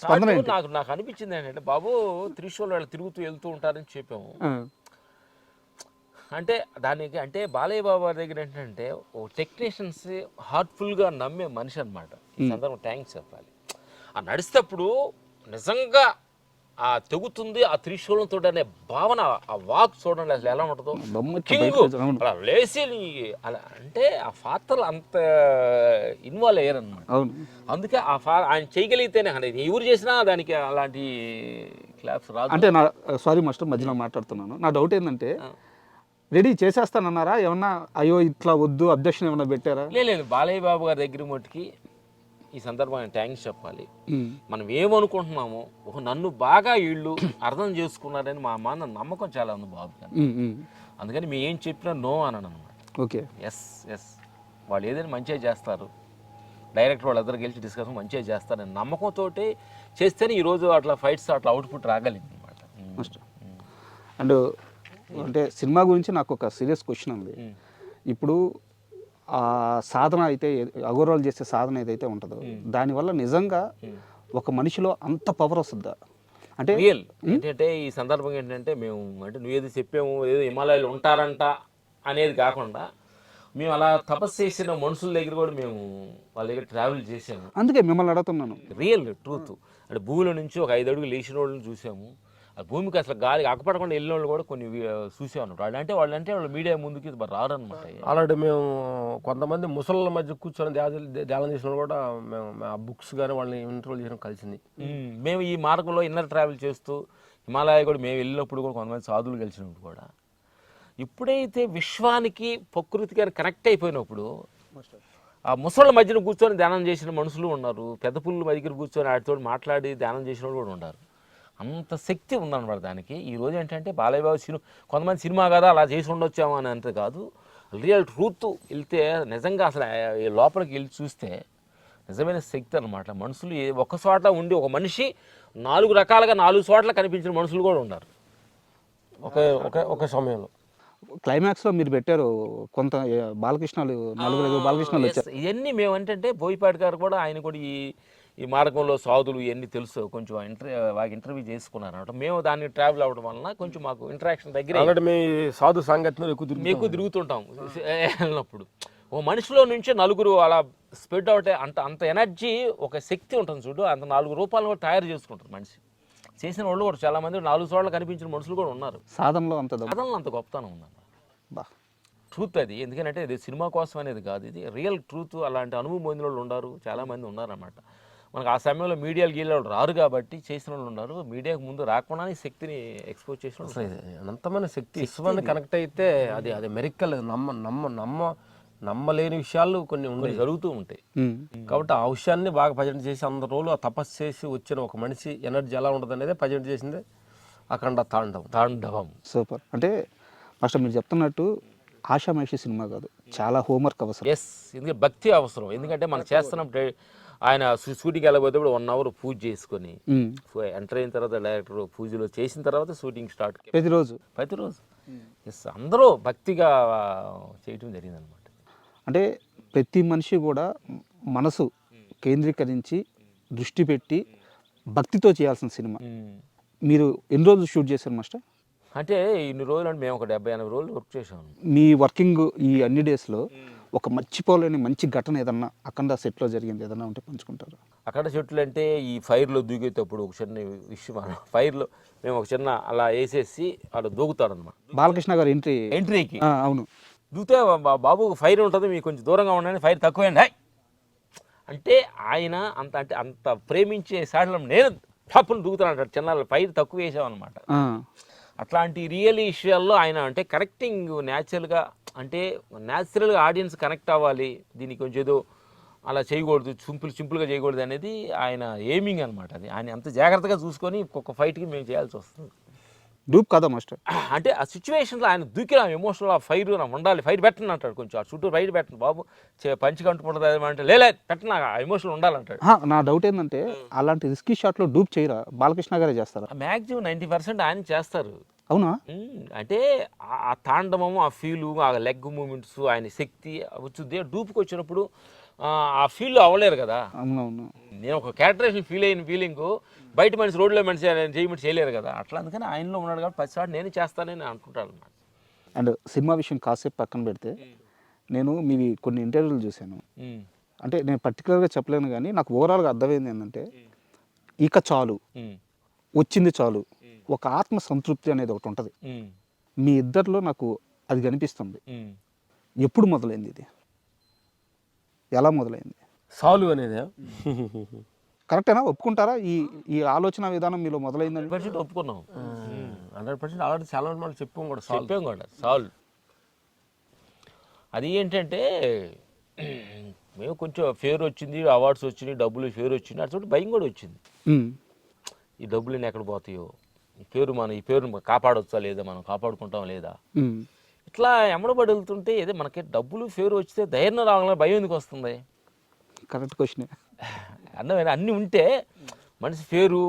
స్పందన నాకు అనిపించింది ఏంటంటే, బాబు త్రిశూల్ వాళ్ళు తిరుగుతూ వెళ్తూ ఉంటారని చెప్పాము. అంటే దానికి అంటే బాలయ్య బాబు దగ్గర ఏంటంటే ఓ టెక్నీషియన్స్ హార్ట్ఫుల్గా నమ్మే మనిషి అనమాట. ఈ సందర్భం థ్యాంక్స్ చెప్పాలి. ఆ నడిచేటప్పుడు నిజంగా ఆ తెగుతుంది, ఆ త్రిశూలంతో అనే భావన, ఆ వాక్ చూడండి అసలు ఎలా ఉంటుందో. అలా లేచి అలా అంటే ఆ పాత్రలు అంత ఇన్వాల్వ్ అయ్యారనమాట. అందుకే ఆయన చేయగలిగితేనే, ఎవరు చేసినా దానికి అలాంటి క్లాప్స్ రాదు. అంటే సారీ మాస్టర్, మధ్యలో మాట్లాడుతున్నాను. నా డౌట్ ఏంటంటే, రెడీ చేసేస్తానన్నారా ఏమన్నా? అయ్యో ఇట్లా వద్దు అబ్జెక్షన్ ఏమన్నా పెట్టారా? లేదు, బాలయ్య బాబు గారి దగ్గర మట్టుకి ఈ సందర్భంగా థ్యాంక్స్ చెప్పాలి. మనం ఏమనుకుంటున్నామో నన్ను బాగా వీళ్ళు అర్థం చేసుకున్నారని మా నమ్మకం చాలా ఉంది బాబు గారు. అందుకని మేము ఏం చెప్పినా నో అనను అనమాట. ఓకే, ఎస్ వాళ్ళు ఏదైనా మంచిగా చేస్తారు, డైరెక్టర్ వాళ్ళందరూ గెలిచి డిస్కషన్ మంచిగా చేస్తారని నమ్మకంతో చేస్తేనే ఈరోజు అట్లా ఫైట్స్ అట్లా అవుట్పుట్ రాగలిగింది అనమాట. అండ్ అంటే సినిమా గురించి నాకు ఒక సీరియస్ క్వశ్చన్ ఉంది. ఇప్పుడు ఆ సాధన అయితే, అగోరాలు చేసే సాధన ఏదైతే ఉంటుందో దానివల్ల నిజంగా ఒక మనిషిలో అంత పవర్ వస్తుందా? అంటే రియల్ ఏంటంటే ఈ సందర్భంగా ఏంటంటే, మేము అంటే నువ్వు ఏది చెప్పాము, ఏదో హిమాలయాలు ఉంటారంట అనేది కాకుండా, మేము అలా తపస్సు చేసిన మనుషుల దగ్గర కూడా మేము వాళ్ళ దగ్గర ట్రావెల్ చేసాము. అందుకే మిమ్మల్ని అడుగుతున్నాను. రియల్ ట్రూత్ అంటే భూమిలో నుంచి ఒక 5 అడుగులు లేచిన వాళ్ళని చూసాము. ఆ భూమికి అసలు గాలి అక్కపడకుండా వెళ్ళిన వాళ్ళు కూడా కొన్ని చూసామన్నమాట. వాళ్ళు మీడియా ముందుకి రారనమాట. ఆల్రెడీ మేము కొంతమంది ముసళ్ళ మధ్య కూర్చొని ధ్యానం చేసిన కూడా మేము ఆ బుక్స్ కానీ వాళ్ళని ఇంటర్వ్యూ చేయడం కలిసింది. మేము ఈ మార్గంలో ఇన్నర్ ట్రావెల్ చేస్తూ హిమాలయ కూడా మేము వెళ్ళినప్పుడు కూడా కొంతమంది సాధువులు కలిసినప్పుడు కూడా, ఇప్పుడైతే విశ్వానికి ప్రకృతికి కనెక్ట్ అయిపోయినప్పుడు ఆ ముసళ్ళ మధ్యన కూర్చొని ధ్యానం చేసిన మనుషులు ఉన్నారు, పెద్ద పుల్లు దగ్గర కూర్చొని వాటితో మాట్లాడి ధ్యానం చేసిన వాళ్ళు కూడా ఉన్నారు. అంత శక్తి ఉందన్నమాట దానికి. ఈరోజు ఏంటంటే బాలయ్య బాబు కొంతమంది సినిమా కదా అలా చేసి ఉండొచ్చాము అని అంతే కాదు, రియల్ ట్రూత్ వెళ్తే నిజంగా అసలు లోపలికి వెళ్ళి చూస్తే నిజమైన శక్తి అనమాట. మనుషులు ఒక చోట ఉండి ఒక మనిషి 4 రకాలుగా 4 చోట్ల కనిపించిన మనుషులు కూడా ఉన్నారు ఒక సమయంలో. క్లైమాక్స్లో మీరు పెట్టారు కొంత బాలకృష్ణలు, 4 బాలకృష్ణలు వచ్చారు. ఇవన్నీ మేము ఏంటంటే బోయపాటి గారు కూడా ఆయన కూడా ఈ మార్గంలో సాధులు ఇవన్నీ తెలుసు, కొంచెం ఇంటర్వ్యూ చేసుకున్నారు అనమాట. మేము దాన్ని ట్రావెల్ అవ్వడం వలన కొంచెం మాకు ఇంటరాక్షన్ దగ్గర మేము సాధు సాంగత్యంలో ఎక్కువ తిరుగుతుంటాం. వెళ్ళినప్పుడు ఓ మనిషిలో నుంచి 4 అలా స్ప్రెడ్ అవుతే అంత ఎనర్జీ, ఒక శక్తి ఉంటుంది చూడు, అంత 4 రూపాయలు కూడా తయారు చేసుకుంటారు మనిషి. చేసిన వాళ్ళు కూడా చాలామంది 4 చోట్ల కనిపించిన మనుషులు కూడా ఉన్నారు. సాధనలో అంత గొప్పతనం ఉందన్నమాట. ట్రూత్ అది. ఎందుకంటే ఇది సినిమా కోసం అనేది కాదు, ఇది రియల్ ట్రూత్. అలాంటి అనుభవం పొందిన వాళ్ళు ఉన్నారు, చాలామంది ఉన్నారన్నమాట. మనకు ఆ సమయంలో మీడియాలు గీళ్ళు రారు కాబట్టి చేసిన వాళ్ళు ఉన్నారు. మీడియాకు ముందు రాకుండా ఈ శక్తిని ఎక్స్పోజ్ చేసిన వాళ్ళు అసలు ఇది అనంతమైన శక్తి విశ్వాన్ని కనెక్ట్ అయితే అది అది మెరికల్ నమ్మలేని విషయాలు కొన్ని ఉన్నాయి, జరుగుతూ ఉంటాయి. కాబట్టి ఆ విషయాన్ని బాగా ప్రజెంట్ చేసి అందరు రోజులు ఆ తపస్సు చేసి వచ్చిన ఒక మనిషి ఎనర్జీ ఎలా ఉంటుంది అనేది ప్రజెంట్ చేసింది అఖండ తాండవం. సూపర్. అంటే మాస్టర్ మీరు చెప్తున్నట్టు ఆషామాషి సినిమా కాదు, చాలా హోంవర్క్ అవసరం. ఎస్, ఎందుకంటే భక్తి అవసరం. ఎందుకంటే మనం చేస్తున్నప్పుడు ఆయన షూటింగ్కి వెళ్ళబోతే 1 hour పూజ చేసుకొని ఎంటర్ అయిన తర్వాత డైరెక్టర్ పూజలో చేసిన తర్వాత షూటింగ్ స్టార్ట్ ప్రతిరోజు ఎస్ అందరూ భక్తిగా చేయటం జరిగింది అనమాట. అంటే ప్రతి మనిషి కూడా మనసు కేంద్రీకరించి దృష్టి పెట్టి భక్తితో చేయాల్సిన సినిమా. మీరు ఎన్ని రోజులు షూట్ చేశారు మాస్టర్? అంటే ఇన్ని రోజులు అంటే మేము ఒక 70-80 రోజులు వర్క్ చేసాము. మీ వర్కింగ్ ఈ అన్ని డేస్లో ఒక మర్చిపోలేని మంచి ఘటన ఏదన్నా అఖండ సెట్లో జరిగింది ఏదన్నా ఉంటే పంచుకుంటారు? అఖండ చెట్లు అంటే ఈ ఫైర్లో దూకేటప్పుడు ఒక చిన్న విషయం, ఫైర్లో మేము ఒక చిన్న అలా వేసేసి అలా దూకుతాడనమాట. బాలకృష్ణ గారు ఎంట్రీకి అవును దూకితే బాబు ఫైర్ ఉంటుంది, మీకు కొంచెం దూరంగా ఉండండి, ఫైర్ తక్కువేండి అంటే ఆయన అంత ప్రేమించే సాడలం నేను పాపను దూకుతాను చిన్న ఫైర్ తక్కువ వేసామన్నమాట. అట్లాంటి రియల్ విషయాల్లో ఆయన అంటే కరెక్టింగ్ న్యాచురల్గా అంటే న్యాచురల్గా ఆడియన్స్ కనెక్ట్ అవ్వాలి, దీనికి కొంచెం ఏదో అలా చేయకూడదు, సింపుల్గా చేయకూడదు అనేది ఆయన ఎయిమింగ్ అనమాట. అది ఆయన అంత జాగ్రత్తగా చూసుకొని ఒక్కొక్క ఫైట్కి మేము చేయాల్సి వస్తుంది. డూప్ కదా మాస్టర్? అంటే ఆ సిచ్యువేషన్లో ఆయన దూకిన ఎమోషనల్ ఆ ఫైర్ ఉండాలి, ఫైర్ పెట్టను అంటాడు, కొంచెం ఆ చుట్టూ ఫైర్ పెట్టను బాబు పంచి కంటుకుంటుంది అంటే లేదు పెట్టను, ఆ ఎమోషనల్ ఉండాలంటాడు. నా డౌట్ ఏంటంటే అలాంటి రిస్కీ షాట్లో డూప్ చేయరా? బాలకృష్ణ గారే చేస్తారా? మ్యాక్సిమం 90% ఆయన చేస్తారు. అవునా? అంటే ఆ తాండవము, ఆ ఫీలు, ఆ లెగ్ మూమెంట్స్, ఆయన శక్తి వచ్చుద్ది. డూప్కి వచ్చినప్పుడు ఆ ఫీల్ అవ్వలేరు కదా. అవునవును. నేను ఒక క్యారెక్టరేషన్ ఫీల్ అయిన ఫీలింగ్ బయట మనిషి రోడ్లో మనిషి చేయమంటే చేయలేరు కదా. అట్లా అందుకని ఆయనలో ఉన్నాడు కాబట్టి 10 నేను చేస్తానని అనుకుంటాను అన్నమాట. అండ్ సినిమా విషయం కాసేపు పక్కన పెడితే నేను మీవి కొన్ని ఇంటర్వ్యూలు చూశాను. అంటే నేను పర్టికులర్గా చెప్పలేను కానీ నాకు ఓవరాల్గా అర్థమైంది ఏంటంటే ఇక చాలు, వచ్చింది చాలు, ఒక ఆత్మ సంతృప్తి అనేది ఒకటి ఉంటుంది మీ ఇద్దరిలో, నాకు అది కనిపిస్తుంది. ఎప్పుడు మొదలైంది ఇది? ఎలా మొదలైంది? సాల్వ్ అనేది కరెక్టేనా? ఒప్పుకుంటారా? ఈ ఆలోచన విధానం మీలో మొదలైందని? 100% ఒప్పుకున్నాం. 100% ఆల్రెడీ చాలా మంది చెప్పాం కూడా సాల్వ్. అది ఏంటంటే మేము కొంచెం ఫేర్ వచ్చింది, అవార్డ్స్ వచ్చినాయి, డబ్బులు ఫేర్ వచ్చింది, అటు భయం కూడా వచ్చింది. ఈ డబ్బులు ఎక్కడ పోతాయో, ఈ పేరు కాపాడొచ్చా లేదా, మనం కాపాడుకుంటాం లేదా, ఇట్లా ఎమ్మడబడి వెళ్తుంటే ఏదో మనకి డబ్బులు ఫేర్ వచ్చితే ధైర్యం రావాలని భయం ఎందుకు వస్తుంది? Correct question. అన్నీ ఉంటే మనిషి పేరు,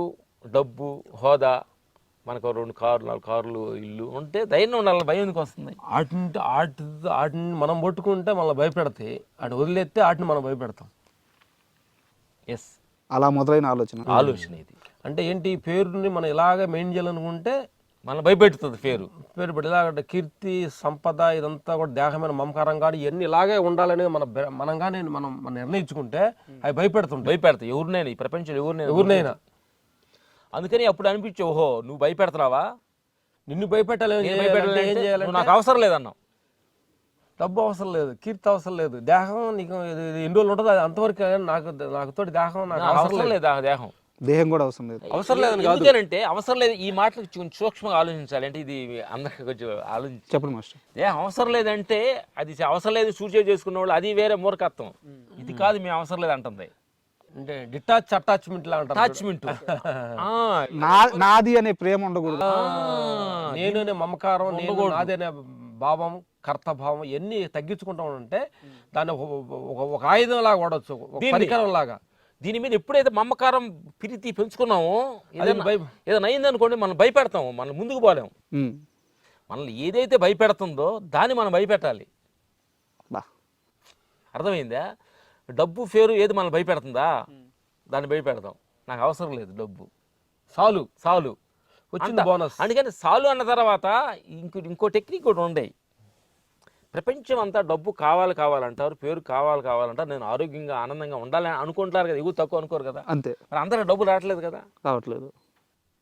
డబ్బు, హోదా, మనకు 2 కార్లు 4 కార్లు, ఇల్లు ఉంటే ధైర్యం ఉండాలి, భయం ఎందుకు వస్తుంది? వాటిని మనం పట్టుకుంటే మళ్ళీ భయపెడతాయి, అటు వదిలేస్తే వాటిని మనం భయపెడతాం. ఎస్, అలా మొదలైన ఆలోచన ఇది. అంటే ఏంటి, పేరుని మనం ఇలాగే మెయిన్ చేయాలనుకుంటే మనం భయపెడుతుంది పేరు పెట్టి ఇలాగ కీర్తి, సంపద ఇదంతా కూడా దేహమైన మమకారం కానీ ఇవన్నీ ఇలాగే ఉండాలని మనంగానే మనం నిర్ణయించుకుంటే అవి భయపెడతాయి ఎవరినైనా, ఈ ప్రపంచంలో ఎవరినైనా. అందుకని అప్పుడు అనిపించే, ఓహో నువ్వు భయపెడుతున్నావా, నిన్ను భయపెట్టాలి, ఏం చేయాలి, నాకు అవసరం లేదన్నావు. డబ్బు అవసరం లేదు, కీర్తి అవసరం లేదు, దేహం నీకు ఎన్ని రోజులు ఉంటుంది అది అంతవరకు. నాకు తోటి దేహం నాకు అవసరం లేదు, దేహం కూడా అవసరం లేదు. ఎందుకంటే అవసరం లేదు, ఈ మాటలు కొంచెం సూక్ష్మంగా ఆలోచించాలి. అంటే ఇది అందరికి కొంచెం ఆలోచించి చెప్పండి మాస్టర్. దేహం అవసరం లేదంటే అది అవసరం లేదు సూసైడ్ చేసుకున్న వాళ్ళు, అది వేరే మూర్ఖత్వం. ఇది కాదు మేము అవసరం లేదు అంటుంది, అంటే డిటాచ్ అటాచ్మెంట్ లా అంటారు. అటాచ్మెంట్, నాది అనే ప్రేమ ఉండకూడదు, నేను అనే మమకారం, నాది అనే భావం, కర్తభావం ఇవన్నీ తగ్గించుకుంటా ఉంటే దాన్ని ఒక ఆయుధం లాగా వాడవచ్చు, ఒక పరికరం లాగా. దీని మీద ఎప్పుడైతే మమకారం ప్రీతి పెంచుకున్నామో, ఏదైనా అయిందనుకోండి మనం భయపెడతాము, మనం ముందుకు పోలేము. మనల్ని ఏదైతే భయపెడుతుందో దాన్ని మనం భయపెట్టాలి. అర్థమైందా? డబ్బు ఫేరు ఏది మనం భయపెడుతుందా దాన్ని భయపెడతాం. నాకు అవసరం లేదు డబ్బు, సాలు వచ్చింది బోనస్. అందుకని సాలు అన్న తర్వాత ఇంకో టెక్నిక్ కూడా ఉండేవి. ప్రపంచం అంతా డబ్బు కావాలంటారు, పేరు కావాలంటారు, నేను ఆరోగ్యంగా ఆనందంగా ఉండాలని అనుకుంటారు కదా, ఎక్కువ తక్కువ అనుకోరు కదా. అంతే, మరి అందరూ డబ్బు రావట్లేదు కదా, రావట్లేదు.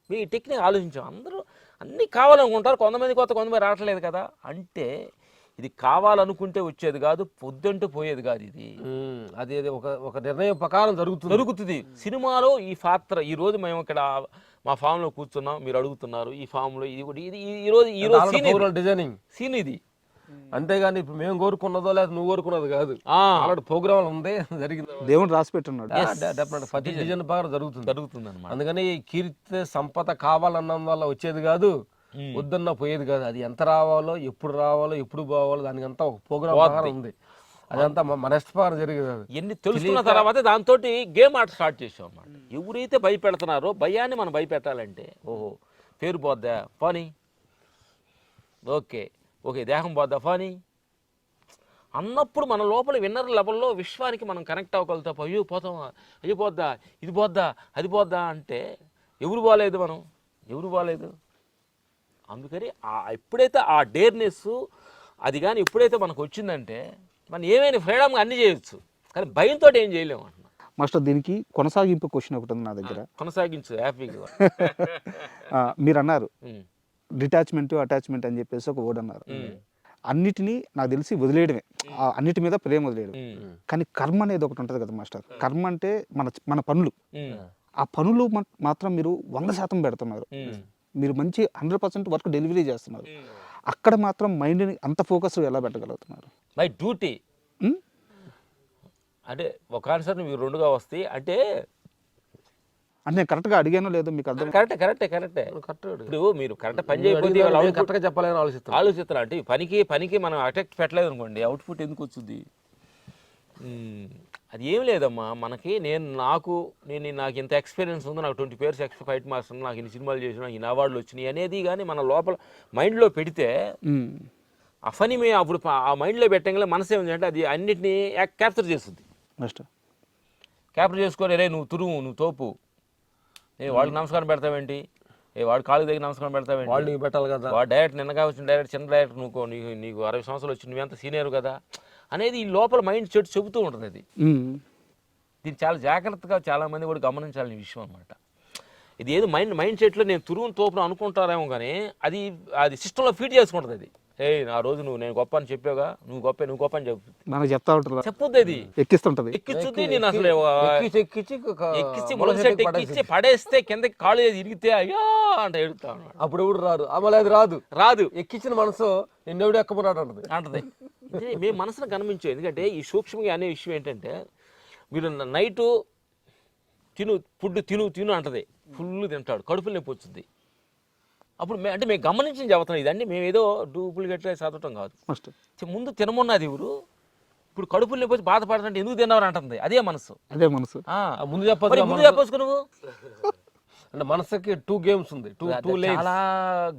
మీ టెక్నిక్ ఆలోచించాం, అందరూ అన్నీ కావాలనుకుంటారు, కొంతమంది రావట్లేదు కదా. అంటే ఇది కావాలనుకుంటే వచ్చేది కాదు, పొద్దుంటూ పోయేది కాదు. ఇది అది ఒక నిర్ణయం ప్రకారం జరుగుతుంది. సినిమాలో ఈ పాత్ర, ఈ రోజు మేము ఇక్కడ మా ఫామ్ లో కూర్చున్నాం, మీరు అడుగుతున్నారు ఈ ఫామ్ లో ఈ రోజు డిజైనింగ్ సీన్ ఇది. అంతేగాని ఇప్పుడు మేము కోరుకున్నదో లేదా నువ్వు కోరుకున్నది కాదు. అలాంటి ప్రోగ్రామ్ ఉంది, జరిగింది, దేవుడు రాసి పెట్టున్నాడు. ప్రతి డిజైన్ ప్రకారం జరుగుతుంది అన్నమాట. అందుకని కీర్తి సంపద కావాలన్నం వల్ల వచ్చేది కాదు, వద్దన్న పోయేది కాదు. అది ఎంత రావాలో, ఎప్పుడు రావాలో, ఎప్పుడు పోవాలో దానికి అంతా ఒక ప్రోగ్రామ్ ప్రకారం ఉంది. అదంతా మన ఇష్టప్రకారం జరిగేది. ఎన్ని తెలుసుకున్న తర్వాత దాంతో గేమ్ ఆట స్టార్ట్ చేసాం అన్నమాట. ఎవరైతే భయపెడుతున్నారో భయాన్ని మనం భయపెట్టాలంటే, ఓహో పేరు పోద్దా ఫనీ, ఓకే దేహం పోద్దా ఫనీ అన్నప్పుడు మన లోపల విన్నర్ లెవెల్లో విశ్వానికి మనం కనెక్ట్ అవ్వగలుగుతాం. అయ్యో పోతామా, అయ్యో పోద్దా, ఇది పోద్దా, అది పోద్దా అంటే ఎవరు బాగాలేదు. అందుకని ఎప్పుడైతే ఆ డేర్నెస్ అది కానీ ఎప్పుడైతే మనకు వచ్చిందంటే మనం ఏమైనా ఫ్రీడమ్గా అన్ని చేయొచ్చు, కానీ భయంతో ఏం చేయలేము అంటున్నా. మాస్టర్ దీనికి కొనసాగింపు క్వశ్చన్ ఒకటి ఉంది నా దగ్గర. కొనసాగించు హ్యాపీగా. మీరు అన్నారు డిటాచ్మెంట్ అటాచ్మెంట్ అని చెప్పేసి ఒక వర్డ్ అన్నారు. అన్నిటినీ నాకు తెలిసి వదిలేయడమే, అన్నిటి మీద ప్రేమ వదిలేయడం. కానీ కర్మ అనేది ఒకటి ఉంటుంది కదా మాస్టర్. కర్మ అంటే మన పనులు. ఆ పనులు మాత్రం మీరు 100% పెడుతున్నారు. మీరు మంచి 100% వర్క్ డెలివరీ చేస్తున్నారు. అక్కడ మాత్రం మైండ్ని అంత ఫోకస్ ఎలా పెట్టగలుగుతున్నారు? మై డ్యూటీ అంటే ఒక ఆన్సర్ మీరు రెండుగా వస్తాయి అంటే నేను కరెక్ట్గా అడిగానో లేదో మీకు అర్థం. కరెక్టే. ఇప్పుడు మీరు కరెక్ట్ పని చేయకపోతే కరెక్ట్గా చెప్పాలని ఆలోచిస్తారు. అంటే పనికి మనం అటెక్ట్ పెట్టలేదు అనుకోండి, అవుట్పుట్ ఎందుకు వచ్చింది? అది ఏం లేదమ్మా, మనకి నాకు ఇంత ఎక్స్పీరియన్స్ ఉంది, నాకు 20 years ఫైట్ మాస్టర్, నాకు ఇన్ని సినిమాలు చేసిన, నాకు ఇన్ని అవార్డులు వచ్చినాయి అనేది కానీ మన లోపల మైండ్లో పెడితే ఆ ఫనీ మేము అప్పుడు ఆ మైండ్లో పెట్టంగా మనసు ఏమిటంటే అది అన్నిటినీ క్యాప్చర్ చేస్తుంది. క్యాప్చర్ చేసుకొని రే నువ్వు తురుము, నువ్వు తోపు, వాడికి నమస్కారం పెడతావేంటి, వాడు కాళ్ళకి దగ్గర నమస్కారం పెడతావేంటి, వాళ్ళు నీకు పెట్టాలి కదా, వాడు డైరెక్ట్ నిన్నగా వచ్చిన డైరెక్ట్ చిన్న డైరెక్ట్ నీకు 60 సంవత్సరాలు వచ్చి నువ్వెంత సీనియర్ కదా అనేది ఈ లోపల మైండ్ చెబుతూ ఉంటుంది. అది దీన్ని చాలా జాగ్రత్తగా చాలామంది కూడా గమనించాలని విషయం అనమాట. ఇది ఏదో మైండ్ సెట్లో నేను తురువును తోపును అనుకుంటారేమో కానీ అది సిస్టంలో ఫీడ్ చేసుకుంటుంది. అది ఆ రోజు నేను గొప్ప అని చెప్పావుగా, నువ్వు గొప్ప అని చెప్పొద్దు. అది ఎక్కిస్తుంది. నేను అసలు ఎక్కించి పడేస్తే కిందకి కాళ్ళు ఇరిగితే అయ్యో అంటే ఎడుతాను. అప్పుడు ఎవడు రాదు ఎక్కించిన మనసు నిన్నెవడు ఎక్కబోరాడు అంటది. మేము మనసును గమనించాం. ఎందుకంటే ఈ సూక్ష్మంగా అనే విషయం ఏంటంటే వీళ్ళు నైటు ఫుడ్ తిను అంటది, ఫుల్ తింటాడు, కడుపులు నొప్పి వచ్చింది. అప్పుడు అంటే మేము గమనించి చెబుతున్నాం. ఇదండి మేము ఏదో డూప్లికేట్గా చదవటం కాదు. ముందు తినమన్నది ఎవరు, ఇప్పుడు కడుపులు నొప్పి వచ్చి బాధపడుతుంటే ఎందుకు తిన్నావు అంటుంది. అదే మనసు. ముందు చెప్పొచ్చు నువ్వు. అంటే మనసుకి 2 games ఉంది, చాలా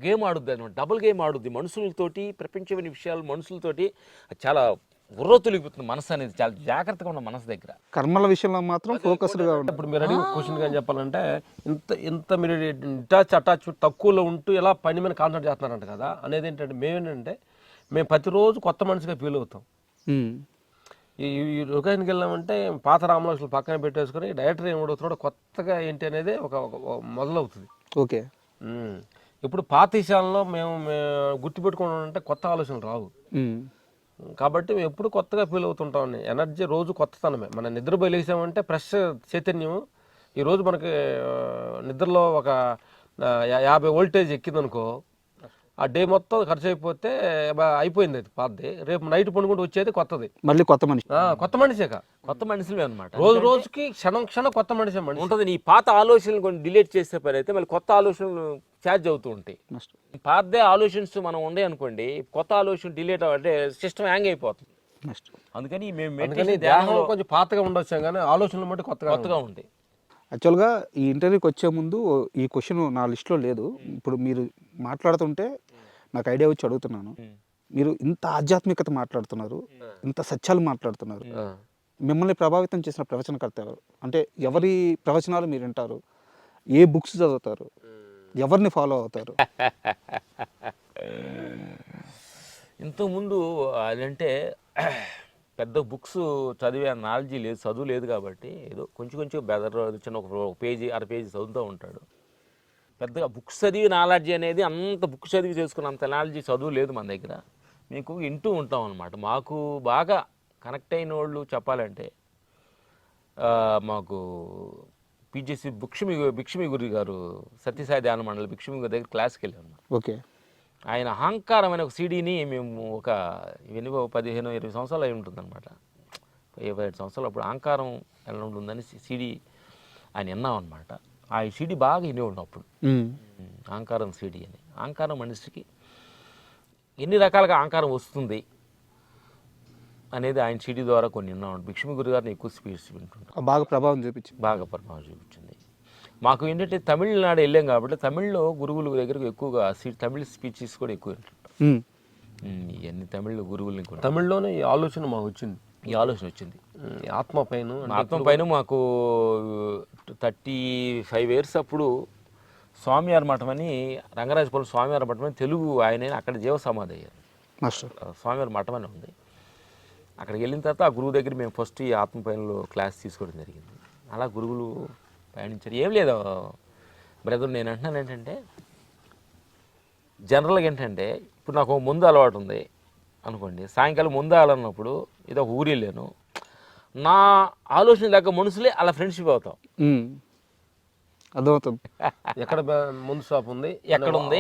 గేమ్ ఆడుద్ది అనమాట, డబుల్ గేమ్ ఆడుద్ది మనుషులతోటి, ప్రపంచమైన విషయాలు మనుషులతోటి. చాలా ఉర్రో తొలిగిపోతుంది మనసు అనేది. చాలా జాగ్రత్తగా ఉన్న మనసు దగ్గర. కర్మల విషయంలో మాత్రం ఫోకస్డ్గా ఉంటుంది. ఇప్పుడు మీరు అడిగిన క్వశ్చన్ కానీ చెప్పాలంటే ఇంత మీరు అటాచ్ తక్కువలో ఉంటూ ఎలా పని మీద కాన్సన్ట్రేట్ చేస్తున్నారంట కదా అనేది ఏంటంటే మేము ప్రతిరోజు కొత్త మనిషిగా ఫీల్ అవుతాం. ఈ లొకేషన్కి వెళ్ళామంటే పాత రామలక్ష్మణులు పక్కన పెట్టేసుకొని డైరెక్టర్ ఏమడుగుతున్నాడో కొత్తగా ఏంటి అనేది ఒక మొదలవుతుంది. ఓకే. ఇప్పుడు పాత విషయాల్లో మేము గుర్తుపెట్టుకోవాలంటే కొత్త ఆలోచనలు రావు. కాబట్టి మేము ఎప్పుడు కొత్తగా ఫీల్ అవుతుంటాం. ఎనర్జీ రోజు కొత్తతనమే. మన నిద్రపోయి లేసామంటే ఫ్రెష్ చైతన్యం. ఈరోజు మనకి నిద్రలో ఒక 50 voltage ఎక్కిందనుకో, ఆ డే మొత్తం ఖర్చు అయిపోతే అయిపోయింది, అది పాతది. రేపు నైట్ పండుకుంటూ వచ్చేది కొత్తది, మళ్ళీ కొత్త మనిషే. కొత్త మనుషులే అనమాట. రోజుకి క్షణం కొత్త మనిషి ఉంటుంది. నీ పాత ఆలోచనలు కొన్ని డిలీట్ చేసే పని అయితే మళ్ళీ కొత్త ఆలోచనలు ఛార్జ్ అవుతూ ఉంటాయి. పాతదే ఆలోచనస్ మనం ఉండే అనుకోండి, కొత్త ఆలోచన డిలీట్ అవ్వంటే సిస్టమ్ హ్యాంగ్ అయిపోతుంది. అందుకని మేము కొంచెం పాతగా ఉండొచ్చాం కానీ ఆలోచనలు మట్టి కొత్తగా ఉంటాయి. యాక్చువల్గా ఈ ఇంటర్వ్యూకి వచ్చే ముందు ఈ క్వశ్చన్ నా లిస్ట్లో లేదు. ఇప్పుడు మీరు మాట్లాడుతుంటే నాకు ఐడియా వచ్చి అడుగుతున్నాను. మీరు ఇంత ఆధ్యాత్మికత మాట్లాడుతున్నారు, ఇంత సత్యాలు మాట్లాడుతున్నారు. మిమ్మల్ని ప్రభావితం చేసిన ప్రవచనకర్త ఎవరు? అంటే ఎవరి ప్రవచనాలు మీరు వింటారు, ఏ బుక్స్ చదువుతారు, ఎవరిని ఫాలో అవుతారు? ఇంతకుముందు అదంటే పెద్ద బుక్స్ చదివే నాలెడ్జీ లేదు, చదువు లేదు. కాబట్టి ఏదో కొంచెం బెదర్ చిన్న ఒక పేజీ 1/2 పేజీ చదువుతూ ఉంటాడు. పెద్దగా బుక్స్ చదివి నాలెడ్జీ అనేది అంత బుక్ చదివి చేసుకున్నంత నాలెడ్జీ చదువు లేదు మన దగ్గర. మీకు వింటూ ఉంటాం అనమాట. మాకు బాగా కనెక్ట్ అయిన వాళ్ళు చెప్పాలంటే మాకు పిజిసి భిక్షమి గురి గారు సత్యసాయి ధ్యాన మండలి భిక్షమి గురి దగ్గర క్లాస్కి వెళ్ళాం అనమాట. ఓకే. ఆయన అహంకారం అనే ఒక సీడీని మేము ఒక 15-20 సంవత్సరాలు అయి ఉంటుందన్నమాట. 25 సంవత్సరాలు అప్పుడు అహంకారం ఎలా ఉంటుందని సీడీ ఆయన విన్నాం అనమాట. ఆ సీడీ బాగా వినేవాడు అప్పుడు. అహంకారం సీడీ అని. అహంకారం మనిషికి ఎన్ని రకాలుగా అహంకారం వస్తుంది అనేది ఆయన సీడీ ద్వారా కొన్ని విన్నాం. భిక్షమి గురి గారిని ఎక్కువ స్పీడ్స్ వింటుంటాం. బాగా ప్రభావం చూపించింది. బాగా ప్రభావం చూపించింది. మాకు ఏంటంటే తమిళనాడు వెళ్ళాం కాబట్టి తమిళ్లో గురువుల దగ్గరకు ఎక్కువగా తమిళ స్పీచెస్ కూడా ఎక్కువ వింటుంటాం. ఇవన్నీ తమిళ గురువుల్ని కూడా. తమిళ్లోనే ఈ ఆలోచన మాకు వచ్చింది. ఈ ఆలోచన వచ్చింది. ఆత్మ పైన మాకు 35 years అప్పుడు స్వామివారి మఠం అని రంగరాజపురం స్వామివారి మఠం అని తెలుగు ఆయన అక్కడ జీవ సమాధి అయ్యారు. మాస్టర్ స్వామివారి మఠం అని ఉంది. అక్కడికి వెళ్ళిన తర్వాత ఆ గురువు దగ్గర మేము ఫస్ట్ ఈ ఆత్మ పైనలో క్లాస్ తీసుకోవడం జరిగింది. అలా గురువులు పయనించారు. ఏం లేదు బ్రదర్, నేను అంటున్నాను ఏంటంటే జనరల్గా ఏంటంటే ఇప్పుడు నాకు ముందు అలవాటు ఉంది అనుకోండి. సాయంకాలం ముందు అలన్నప్పుడు ఇది ఒక ఊరు వెళ్ళాను, నా ఆలోచన దగ్గర మనుషులే అలా ఫ్రెండ్షిప్ అవుతాం. అర్థమవుతుంది. ఎక్కడ ముందు షాప్ ఉంది, ఎక్కడ ఉంది,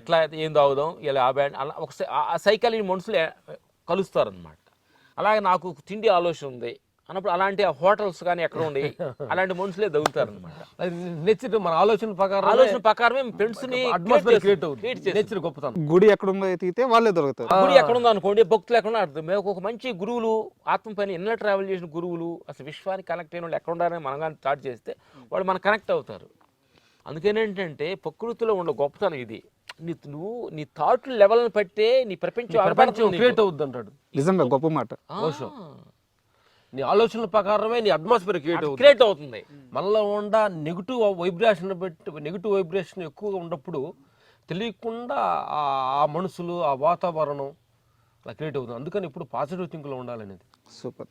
ఎట్లా ఏం తాగుదాం, ఇలా ఆ బ్యాండ్ అలా ఒక ఆ సైకాలజీ మనుషులే కలుస్తారనమాట. అలాగే నాకు తిండి ఆలోచన ఉంది అన్నప్పుడు అలాంటి హోటల్స్ కానీ ఎక్కడ ఉండి అలాంటి మనుషులే తగులుతారు అనమాట. నేచర్ మన ఆలోచన ప్రకారమే ఫ్రెండ్స్ ని నేచర్ గొప్పతనం. గుడి ఎక్కడుందో ఎతికితే వాళ్ళే దొరుకుతారు. గుడి ఎక్కడుందో అనుకోండి, భక్తులు ఎక్కడ అర్థం. మేము ఒక మంచి గురువులు ఆత్మ పైన ఎన్నో ట్రావెల్ చేసిన గురువులు అసలు విశ్వానికి కనెక్ట్ అయిన వాళ్ళు ఎక్కడ ఉండాలని మనం కానీ స్టార్ట్ చేస్తే వాళ్ళు మనకు కనెక్ట్ అవుతారు. అందుకేంటంటే ప్రకృతిలో ఉండే గొప్పతనం ఇది. నువ్వు నీ థాట్ లెవెల్ని బట్టే నీ ప్రపంచం క్రియేట్ అవుద్ది అంటాడు. నిజంగా గొప్ప మాట. నీ ఆలోచనల ప్రకారమే నీ అట్మాస్ఫియర్ క్రియేట్ అవుతుంది. మనలో ఉండ నెగిటివ్ వైబ్రేషన్ ఎక్కువగా ఉన్నప్పుడు తెలియకుండా ఆ మనుషులు ఆ వాతావరణం అలా క్రియేట్ అవుతుంది. అందుకని ఇప్పుడు పాజిటివ్ థింక్లో ఉండాలనేది. సూపర్.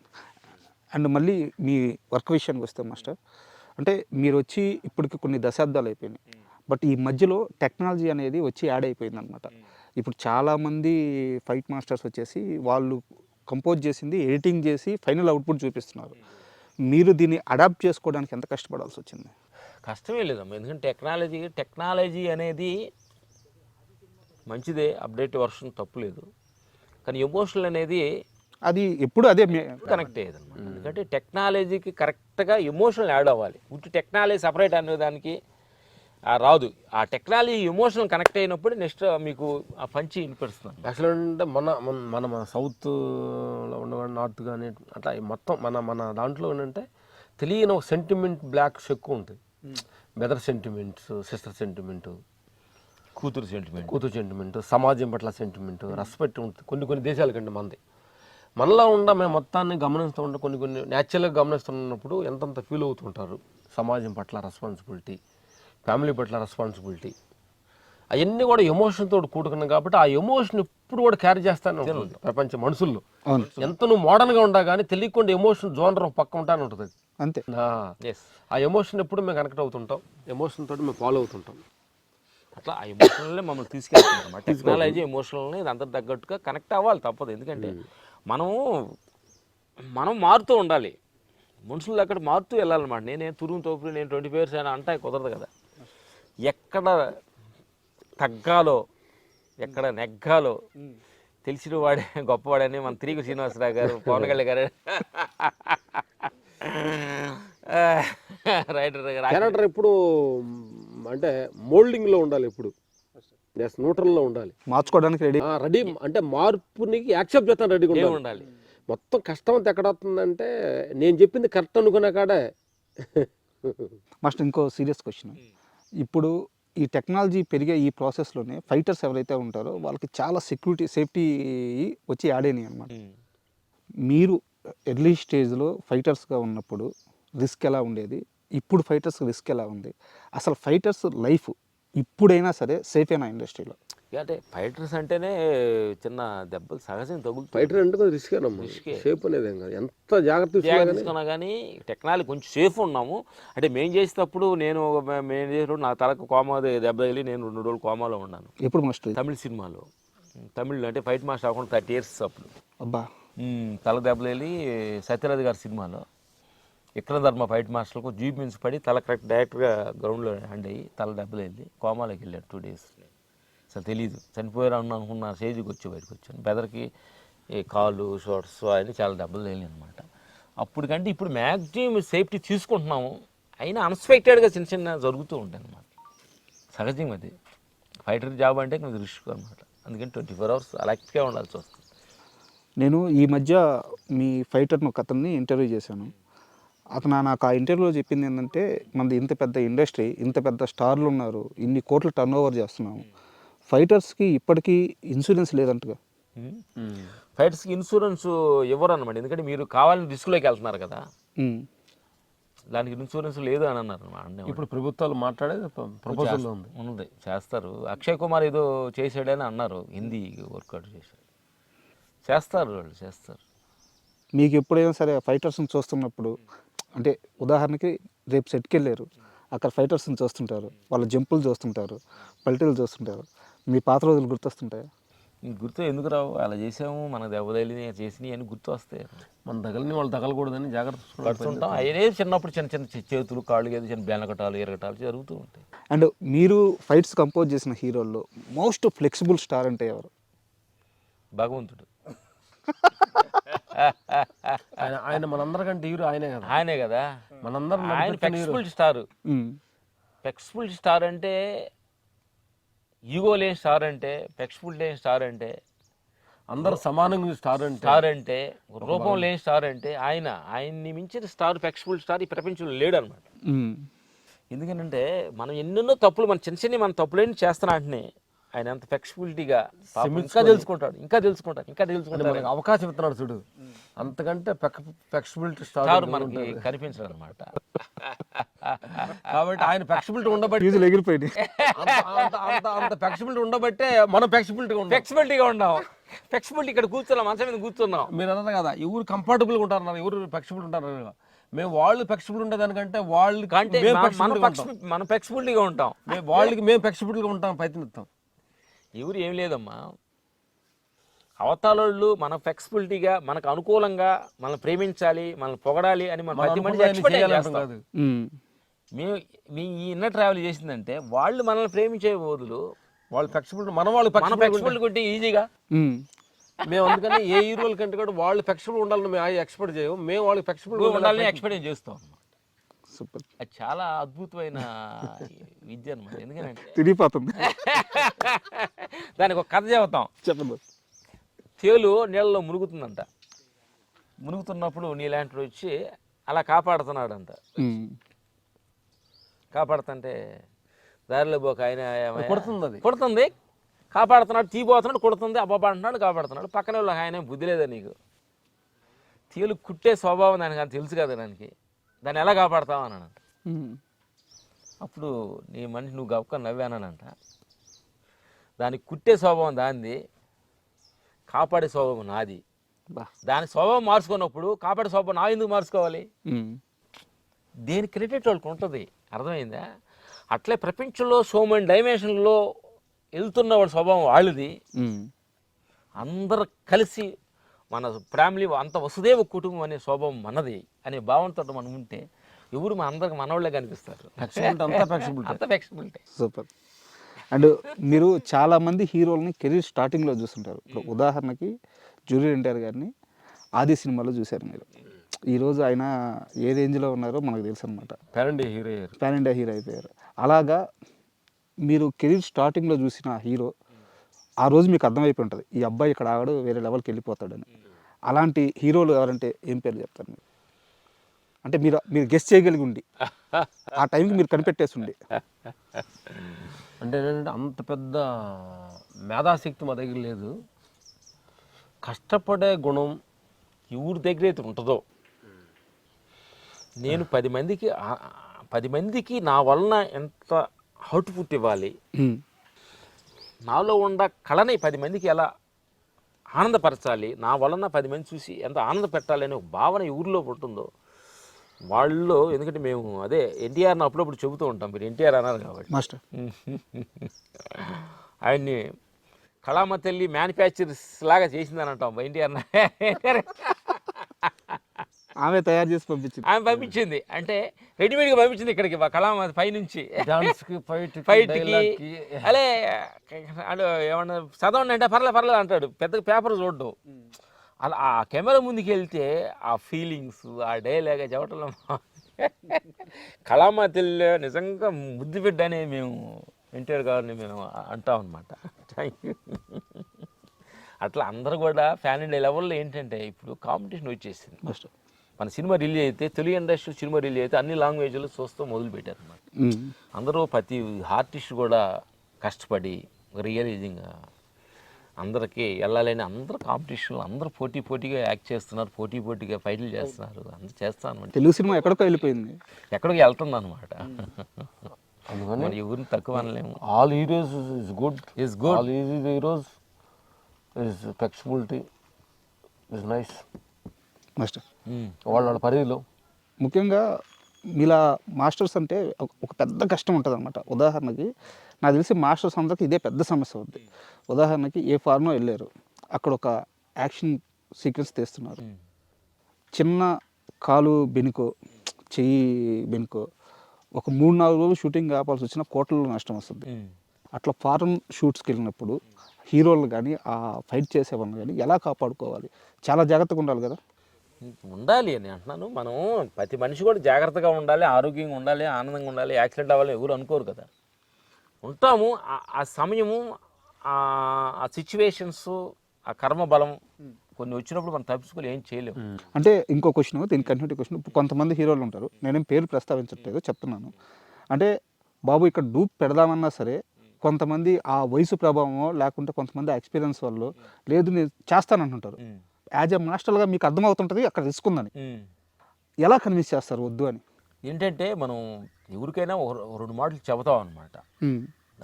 అండ్ మళ్ళీ మీ వర్క్ విషయానికి వస్తే మాస్టర్, అంటే మీరు వచ్చి ఇప్పటికి కొన్ని దశాబ్దాలు అయిపోయినాయి, బట్ ఈ మధ్యలో టెక్నాలజీ అనేది వచ్చి యాడ్ అయిపోయింది అనమాట. ఇప్పుడు చాలామంది ఫైట్ మాస్టర్స్ వచ్చేసి వాళ్ళు కంపోజ్ చేసింది ఎడిటింగ్ చేసి ఫైనల్ అవుట్పుట్ చూపిస్తున్నారు. మీరు దీన్ని అడాప్ట్ చేసుకోవడానికి ఎంత కష్టపడాల్సి వచ్చింది? కష్టమే లేదమ్మా, ఎందుకంటే టెక్నాలజీ అనేది మంచిదే, అప్డేట్ వర్షన్ తప్పులేదు. కానీ ఎమోషనల్ అనేది అది ఎప్పుడు అదే కనెక్ట్ అయ్యేది అనమాట. ఎందుకంటే టెక్నాలజీకి కరెక్ట్గా ఎమోషనల్ యాడ్ అవ్వాలి. ఉట్టి టెక్నాలజీ సపరేట్ అనే దానికి రాదు. ఆ టెక్నాలజీ ఎమోషనల్ కనెక్ట్ అయినప్పుడు నెక్స్ట్ మీకు ఆ పంచి వినిపిస్తుంది. యాక్చువల్ అంటే మన సౌత్లో ఉన్నవాడు, నార్త్ కానీ అట్లా మొత్తం మన దాంట్లో ఏంటంటే తెలియని ఒక సెంటిమెంట్ బ్లాక్స్ ఎక్కువ ఉంటాయి. బెదర్ సెంటిమెంట్స్, సిస్టర్ సెంటిమెంట్, కూతురు సెంటిమెంట్, సమాజం పట్ల సెంటిమెంట్, రెస్పెక్ట్ ఉంటుంది. కొన్ని దేశాల కంటే మనలో మేము మొత్తాన్ని గమనిస్తూ ఉంటాం. కొన్ని న్యాచురల్గా గమనిస్తున్నప్పుడు ఎంతంత ఫీల్ అవుతుంటారు. సమాజం పట్ల రెస్పాన్సిబిలిటీ, ఫ్యామిలీ పట్ల రెస్పాన్సిబిలిటీ, అవన్నీ కూడా ఎమోషన్తో కూడుకున్నాయి. కాబట్టి ఆ ఎమోషన్ ఇప్పుడు కూడా క్యారీ చేస్తానే ఉంటుంది ప్రపంచ మనుషుల్లో. ఎంత నువ్వు మోడర్న్గా ఉండా కానీ తెలియకుండా ఎమోషన్ జోనర్ ఒక పక్క ఉంటానే ఉంటుంది. అంతే. ఆ ఎమోషన్ ఎప్పుడు మేము కనెక్ట్ అవుతుంటాం, ఎమోషన్ తోటి మేము ఫాలో అవుతుంటాం. అట్లా ఆ ఎమోషనల్ని మమ్మల్ని తీసుకెళ్తాం అన్నమాట. టెక్నాలజీ ఎమోషనల్ని అంత తగ్గట్టుగా కనెక్ట్ అవ్వాలి, తప్పదు. ఎందుకంటే మనం మారుతూ ఉండాలి, మనుషుల దగ్గర మారుతూ వెళ్ళాలన్నమాట. నేను తురుము తోపులు, నేను 25 years అని అంటే కుదరదు కదా. ఎక్కడ తగ్గాలో ఎక్కడ నెగ్గాలో తెలిసిన వాడే గొప్పవాడని మన తిరిగి శ్రీనివాసరావు గారు, పవన్ కళ్యాణ్ గారు క్యారెక్టర్ ఎప్పుడు అంటే మోల్డింగ్లో ఉండాలి, ఎప్పుడు న్యూట్రల్లో ఉండాలి, మార్చుకోవడానికి రెడీ అంటే మార్పునికి యాక్సెప్ట్ చేస్తాను రెడీగా ఉండాలి. మొత్తం కష్టం అంతా ఎక్కడ వస్తుందంటే నేను చెప్పింది కరెక్ట్ అనుకున్నా కాడే. మాస్టర్ ఇంకో సీరియస్ క్వశ్చన్, ఇప్పుడు ఈ టెక్నాలజీ పెరిగే ఈ ప్రాసెస్లోనే ఫైటర్స్ ఎవరైతే ఉంటారో వాళ్ళకి చాలా సేఫ్టీ వచ్చి యాడ్ అయినాయి అనమాట. మీరు ఎర్లీ స్టేజ్లో ఫైటర్స్గా ఉన్నప్పుడు రిస్క్ ఎలా ఉండేది, ఇప్పుడు ఫైటర్స్ రిస్క్ ఎలా ఉంది, అసలు ఫైటర్స్ లైఫ్ ఇప్పుడైనా సరే సేఫ్ అయినా ఇండస్ట్రీలో? అంటే ఫైటర్స్ అంటేనే చిన్న దెబ్బలు సహజం తగులుతాయి. ఫైటర్ అంటే రిస్క్ సేఫ్ అనేది ఎంత జాగ్రత్త తీసుకున్నా కానీ టెక్నాలజీ కొంచెం సేఫ్ ఉన్నాము. అంటే మేము చేసేటప్పుడు మేము చేసినప్పుడు నా తలకు కోమా దెబ్బ తగిలి నేను 2 రోజులు కోమాలో ఉన్నాను. ఎప్పుడు మస్ట్ తమిళ సినిమాలో తమిళ్లో అంటే ఫైట్ మాస్టర్ అవ్వకుండా 30 years అప్పుడు. అబ్బా. తల దెబ్బలు వెళ్ళి సత్యరాజ్ గారి సినిమాలో విక్రమధర్మ ఫైట్ మాస్టర్లకు జీబ్ పడి తల కరెక్ట్ డైరెక్ట్గా గ్రౌండ్లో హ్యాండ్ అయ్యి తల దెబ్బలు వెళ్ళి కోమాలోకి వెళ్ళాడు 2 days. అసలు తెలీదు, చనిపోయారు అనుకున్న స్టేజ్కి వచ్చి బయటకు వచ్చాను. బెదర్కి కాలు షార్ట్స్ అవన్నీ చాలా దెబ్బలు వెళ్ళి అనమాట. అప్పటికంటే ఇప్పుడు మ్యాక్సిమం సేఫ్టీ తీసుకుంటున్నాము, అయినా అన్ఎక్స్పెక్టెడ్గా చిన్న చిన్న జరుగుతూ ఉంటాయి అన్నమాట. సహజంగా అది ఫైటర్ జాబ్ అంటే కొంచెం రిస్క్ అనమాట. అందుకని 24 hours అలర్ట్గా ఉండాల్సి వస్తుంది. నేను ఈ మధ్య మీ ఫైటర్ను ఒక అతన్ని ఇంటర్వ్యూ చేశాను. అతను నాకు ఆ ఇంటర్వ్యూలో చెప్పింది ఏంటంటే, మనది ఇంత పెద్ద ఇండస్ట్రీ, ఇంత పెద్ద స్టార్లు ఉన్నారు, ఇన్ని కోట్లు టర్న్ ఓవర్ చేస్తున్నాము, ఫైటర్స్కి ఇప్పటికీ ఇన్సూరెన్స్ లేదంటగా. ఫైటర్స్కి ఇన్సూరెన్స్ ఇవ్వరు అనమాట. ఎందుకంటే మీరు కావాలని రిస్క్లోకి వెళ్తున్నారు కదా, దానికి ఇన్సూరెన్స్ లేదు అని అన్నారు. ఇప్పుడు ప్రభుత్వాలు మాట్లాడేది ప్రపోజల్లో ఉంది, చేస్తారు. అక్షయ్ కుమార్ ఏదో చేసాడని అన్నారు, హిందీ వర్కౌట్ చేశాడు, చేస్తారు వాళ్ళు చేస్తారు. మీకు ఎప్పుడైనా సరే ఫైటర్స్ని చూస్తున్నప్పుడు, అంటే ఉదాహరణకి రేపు సెట్కి వెళ్ళారు, అక్కడ ఫైటర్స్ని చూస్తుంటారు, వాళ్ళ జంపులు చూస్తుంటారు, పల్టీలు చూస్తుంటారు, మీ పాత రోజులు గుర్తొస్తుంటాయి? గుర్తు ఎందుకు రావు? అలా చేసాము, మనకు దెబ్బతగిలి చేసినవి అని గుర్తు వస్తాయి. మన తగలని వాళ్ళు తగలకూడదని జాగ్రత్త పడుతుంటాం. అదే చిన్నప్పుడు చిన్న చిన్న చేతులు కాళ్ళు ఏదో చిన్న బెనకటాలు ఎరగటాలు జరుగుతూ ఉంటాయి. అండ్ మీరు ఫైట్స్ కంపోజ్ చేసిన హీరోల్లో మోస్ట్ ఫ్లెక్సిబుల్ స్టార్ అంటే ఎవరు? భగవంతుడు. ఆయన మనందరికంటే హీరో ఆయనే కదా. మనందరం ఆయన ఫ్లెక్సిబుల్ స్టార్. ఫ్లెక్సిబుల్ స్టార్ అంటే ఈగో లేని స్టార్ అంటే, ఫ్లెక్సిబుల్ లేని స్టార్ అంటే, అందరు సమానంగా స్టార్ అంటే రూపం లేని స్టార్ అంటే ఆయన్ని మించిన స్టార్, ఫ్లెక్సిబుల్ స్టార్ ఈ ప్రపంచంలో లేడు అనమాట. ఎందుకంటే మనం ఎన్నెన్నో తప్పులు, మన చిన్న చిన్న మన తప్పులేని చేస్తున్నా అంటే ఆయన అంత ఫ్లెక్సిబిలిటీగా ఇంకా తెలుసుకుంటాడు అవకాశం ఇస్తున్నాడు చూడు. అంతకంటే ఫ్లెక్సిబిలిటీ స్టార్ మనకి కనిపించదు అనమాట. కాబట్టి ఆయన ఫ్లెక్సిబిలిటీ ఉండబట్టి ఎగిరిపోయింది. అంత ఫ్లెక్సిబిలిటీ ఉండబట్టే మనం ఫ్లెక్సిబిలిటీగా ఉన్నాం. ఫ్లెక్సిబిలిటీ ఇక్కడ కూర్చున్నాం, మంచం మీద కూర్చున్నాం. మీరు అన్నారు కదా, ఎవరు కంఫర్టబుల్గా ఉంటారు, ఎవరు ఫ్లెక్సిబుల్ ఉంటారు. మేము వాళ్ళు ఫ్లెక్సిబుల్ ఉండేదానికంటే వాళ్ళు మనం ఫ్లెక్సిబిలిటీగా ఉంటాం, మేము ఫ్లెక్సిబుల్గా ఉంటాం, ప్రయత్నిస్తాం. ఎవరు ఏం లేదమ్మా, అవతారాళ్ళు మన ఫ్లెక్సిబిలిటీగా, మనకు అనుకూలంగా మనం ప్రేమించాలి, మనం పొగడాలి అని మనం ప్రతి మనిషి ఎక్స్పెక్ట్ చేస్తాం. మేము మీ ఇన్నర్ ట్రావెల్ చేసిందంటే వాళ్ళు మనల్ని ప్రేమించే బదులు వాళ్ళు ఫ్లెక్సిబుల్, వాళ్ళు ఫ్లెక్సిబిలిటీ కొట్టి ఈజీగా మేము అందుకని ఏ హీరోల కంటే కూడా వాళ్ళు ఫ్లెక్సిబుల్ ఉండాలని మేము ఎక్స్పెక్ట్ చేయము, మేము వాళ్ళకి ఫ్లెక్సిబుల్ ఉండాలని ఎక్స్పెక్ట్ చేస్తాం. సూపర్. అది చాలా అద్భుతమైన విద్య అనమాట. ఎందుకంటే తిరిగిపోతుంది. దానికి ఒక కథ చెబుతాం. చెప్పండి. తేలు నీళ్ళలో మునుగుతుందంట. మునుగుతున్నప్పుడు నీలాంటి వచ్చి అలా కాపాడుతున్నాడంట. కాపాడుతుంటే దారిలో పోక ఆయన కొడుతుంది, కాపాడుతున్నాడు, తీపోతున్నాడు, కొడుతుంది, అబ్బాబా అంటున్నాడు, కాపాడుతున్నాడు. పక్కన వాళ్ళు ఆయన బుద్ధి లేదా నీకు? తేలు కుట్టే స్వభావం దానికి అని తెలుసు కదా, దాన్ని ఎలా కాపాడుతావు అన్నానంట. అప్పుడు నీ మనిషి నువ్వు గొప్ప నవ్వానంట. దానికి కుట్టే స్వభావం దానిది, కాపాడే స్వభావం నాది. దాని స్వభావం మార్చుకున్నప్పుడు కాపాడే స్వభావం నా ఎందుకు మార్చుకోవాలి? దేని క్రెడిట్ వాళ్ళకి ఉంటుంది, అర్థమైందా? అట్లే ప్రపంచంలో సో మెనీ డైమెన్షన్లో వెళ్తున్న వాడి స్వభావం వాళ్ళది. అందరు కలిసి మన ఫ్యామిలీ అంత వసుదేవ కుటుంబం అనే స్వభావం మనది అనే భావంతో మనం ఉంటే ఎవరు మన అందరికి మనవాళ్ళే కనిపిస్తారు. అంత ఫ్లెక్సిబిలిటీ. సూపర్. అండ్ మీరు చాలామంది హీరోలని కెరీర్ స్టార్టింగ్లో చూస్తుంటారు. ఇప్పుడు ఉదాహరణకి జూనియర్ ఎన్టీఆర్ గారిని ఆది సినిమాలో చూశారు మీరు. ఈరోజు ఆయన ఏ రేంజ్లో ఉన్నారో మనకు తెలుసు అనమాట. పాన్ ఇండియా హీరో అయిపోయారు. అలాగా మీరు కెరీర్ స్టార్టింగ్లో చూసిన హీరో ఆ రోజు మీకు అర్థమైపోయి ఉంటుంది, ఈ అబ్బాయి ఇక్కడ ఆగడు, వేరే లెవెల్కి వెళ్ళిపోతాడని. అలాంటి హీరోలు ఎవరంటే ఏం పేరు చెప్తారు మీరు? అంటే మీరు గెస్ట్ చేయగలిగి ఉండి ఆ టైంకి మీరు కనిపెట్టేసి ఉండి. అంటే ఏంటంటే అంత పెద్ద మేధాశక్తి మా దగ్గర లేదు. కష్టపడే గుణం ఎవరి దగ్గర అయితే ఉంటుందో, నేను 10 మందికి నా వలన ఎంత అవుట్పుట్ ఇవ్వాలి, నాలో ఉన్న కళని 10 మందికి ఎలా ఆనందపరచాలి, నా వలన 10 మంది చూసి ఎంత ఆనంద పెట్టాలి అనే ఒక భావన ఊరిలో ఉంటుందో వాళ్ళు. ఎందుకంటే మేము అదే ఎన్టీఆర్ని అప్పుడప్పుడు చెబుతూ ఉంటాం, మీరు ఎన్టీఆర్ అన్నారు కాబట్టి మాస్టర్ ఆయన్ని కళామ తల్లి మ్యానుఫ్యాక్చర్స్ లాగా చేసిందని అంటాం ఎన్టీఆర్. ఆమె తయారు చేసి పంపించింది. ఆమె పంపించింది అంటే రెడీమేడ్గా పంపించింది ఇక్కడికి కళామ పైనుంచి డాన్స్కి ఫైట్కి అలే అడు ఏమన్నా చదవండి అంటే పర్లేదు అంటాడు, పెద్ద పేపర్ చూడడం. అలా ఆ కెమెరా ముందుకు వెళ్తే ఆ ఫీలింగ్స్ ఆ డైలాగ్ చెప్పటంలో కళామ తల్లి నిజంగా ముద్దు బిడ్డనే మేము ఎన్టీఆర్ గారిని మేము అంటాం అనమాట. అట్లా అందరూ కూడా ఫ్యాన్ ఇండియా లెవెల్లో ఏంటంటే ఇప్పుడు కాంపిటీషన్ వచ్చేసింది. మన సినిమా రిలీజ్ అయితే తెలుగు ఇండస్ట్రీ సినిమా రిలీజ్ అయితే అన్ని లాంగ్వేజ్లో చూస్తూ మొదలుపెట్టారు అన్నమాట. అందరూ ప్రతి ఆర్టిస్ట్ కూడా కష్టపడి రియలైజింగ్గా అందరికీ వెళ్ళాలని అందరూ కాంపిటీషన్లో అందరూ పోటీగా యాక్ట్ చేస్తున్నారు, పోటీగా ఫైట్లు చేస్తున్నారు, అందరూ చేస్తాను అనమాట. తెలుగు సినిమా ఎక్కడికో వెళ్ళిపోయింది, ఎక్కడికి వెళ్తుంది అనమాట. అందుకని ఎవరిని తక్కువ అనలేము. All heroes is good, all heroes is flexibility is nice master. వాళ్ళ పరిధిలో ముఖ్యంగా మీలా మాస్టర్స్ అంటే ఒక పెద్ద కష్టం ఉంటుంది అనమాట. ఉదాహరణకి నాకు తెలిసి మాస్టర్స్ అందరికి ఇదే పెద్ద సమస్య అవుద్ది. ఉదాహరణకి ఏ ఫార్మో వెళ్ళారు, అక్కడ ఒక యాక్షన్ సీక్వెన్స్ తీస్తున్నారు, చిన్న కాలు బెనుకో చెయ్యి బెనుకో ఒక 3-4 రోజులు షూటింగ్ ఆపాల్సి వచ్చిన కోట్లలో నష్టం వస్తుంది. అట్లా ఫారెన్ షూట్స్కి వెళ్ళినప్పుడు హీరోలు కానీ ఆ ఫైట్ చేసేవాళ్ళు కానీ ఎలా కాపాడుకోవాలి, చాలా జాగ్రత్తగా ఉండాలి కదా. ఉండాలి అని అంటున్నాను. మనం ప్రతి మనిషి కూడా జాగ్రత్తగా ఉండాలి, ఆరోగ్యంగా ఉండాలి, ఆనందంగా ఉండాలి. యాక్సిడెంట్ అవ్వాలి ఎవరు అనుకోరు కదా. ఉంటాము ఆ సమయము, ఆ సిచ్యువేషన్స్, ఆ కర్మ బలం కొన్ని వచ్చినప్పుడు మనం తప్పించుకొని ఏం చేయలేము. అంటే ఇంకో క్వశ్చన్, దీని కంటిన్యూటీ క్వశ్చన్. ఇప్పుడు కొంతమంది హీరోలు ఉంటారు, నేనేం పేరు ప్రస్తావించట్లేదు, చెప్తున్నాను. అంటే బాబు ఇక్కడ డూప్ పెడదామన్నా సరే కొంతమంది ఆ వయసు ప్రభావమో లేకుంటే కొంతమంది ఎక్స్పీరియన్స్ వాళ్ళు లేదు నేను చేస్తానంటుంటారు. యాజ్ ఎ మాస్టర్గా మీకు అర్థమవుతుంటుంది అక్కడ రిస్క్ ఉందని. ఎలా కన్విన్స్ చేస్తారు వద్దు అని? ఏంటంటే మనం ఎవరికైనా 2 మాటలు చెబుతాం అనమాట.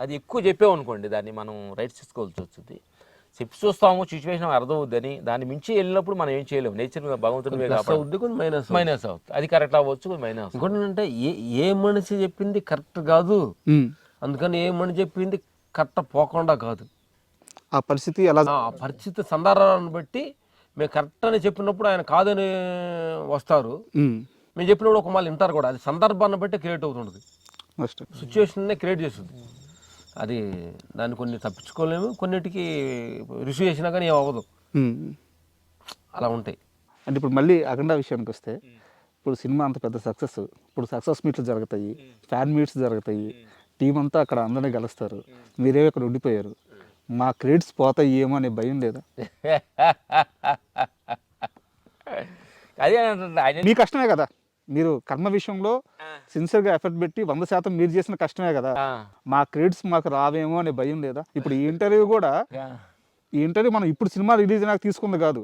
అది ఎక్కువ చెప్పామనుకోండి దాన్ని మనం రైట్స్ తీసుకోవాల్సి వస్తుంది. చెప్పి చూస్తాము, సిచ్యువేషన్ అర్థం అవుద్దని. దాన్ని మించి వెళ్ళినప్పుడు మనం ఏం చేయలేము. నేచర్ భగవంతుడి మైనస్ అవుతుంది. అది కరెక్ట్ అవ్వచ్చు, మైనస్. ఇంకోటి అంటే ఏ మనిషి చెప్పింది కరెక్ట్ కాదు, అందుకని ఏ మనిషి చెప్పింది కరెక్ట్ పోకుండా కాదు. ఆ పరిస్థితి ఎలా, ఆ పరిస్థితి సందర్భాలను బట్టి మేము కరెక్ట్ అని చెప్పినప్పుడు ఆయన కాదని వస్తారు, మేము చెప్పినప్పుడు ఒక మళ్ళీ వింటారు కూడా. అది సందర్భాన్ని బట్టి క్రియేట్ అవుతుంటుంది, సిచ్యువేషన్నే క్రియేట్ చేస్తుంది. అది దాన్ని కొన్ని తప్పించుకోలేము, కొన్నిటికి రిసీవ్ చేసినా కానీ ఏం అవ్వదు, అలా ఉంటాయి. అంటే ఇప్పుడు మళ్ళీ అఖండ విషయానికి వస్తే, ఇప్పుడు సినిమా అంత పెద్ద సక్సెస్, ఇప్పుడు సక్సెస్ మీట్లు జరుగుతాయి, ఫ్యాన్ మీట్స్ జరుగుతాయి, టీం అంతా అక్కడ అందరినీ కలుస్తారు, మీరేమో ఇక్కడ ఉండిపోయారు, మా క్రెడిట్స్ పోతాయి ఏమో అనే భయం లేదా? అదే మీ కష్టమే కదా, మీరు కర్మ విషయంలో సిన్సియర్గా ఎఫర్ట్ పెట్టి 100% మీరు చేసిన కష్టమే కదా, మా క్రెడిట్స్ మాకు రావేమో అనే భయం లేదా? ఇప్పుడు ఈ ఇంటర్వ్యూ కూడా, ఈ ఇంటర్వ్యూ మనం ఇప్పుడు సినిమా రిలీజ్ నాకు తీసుకుంది కాదు.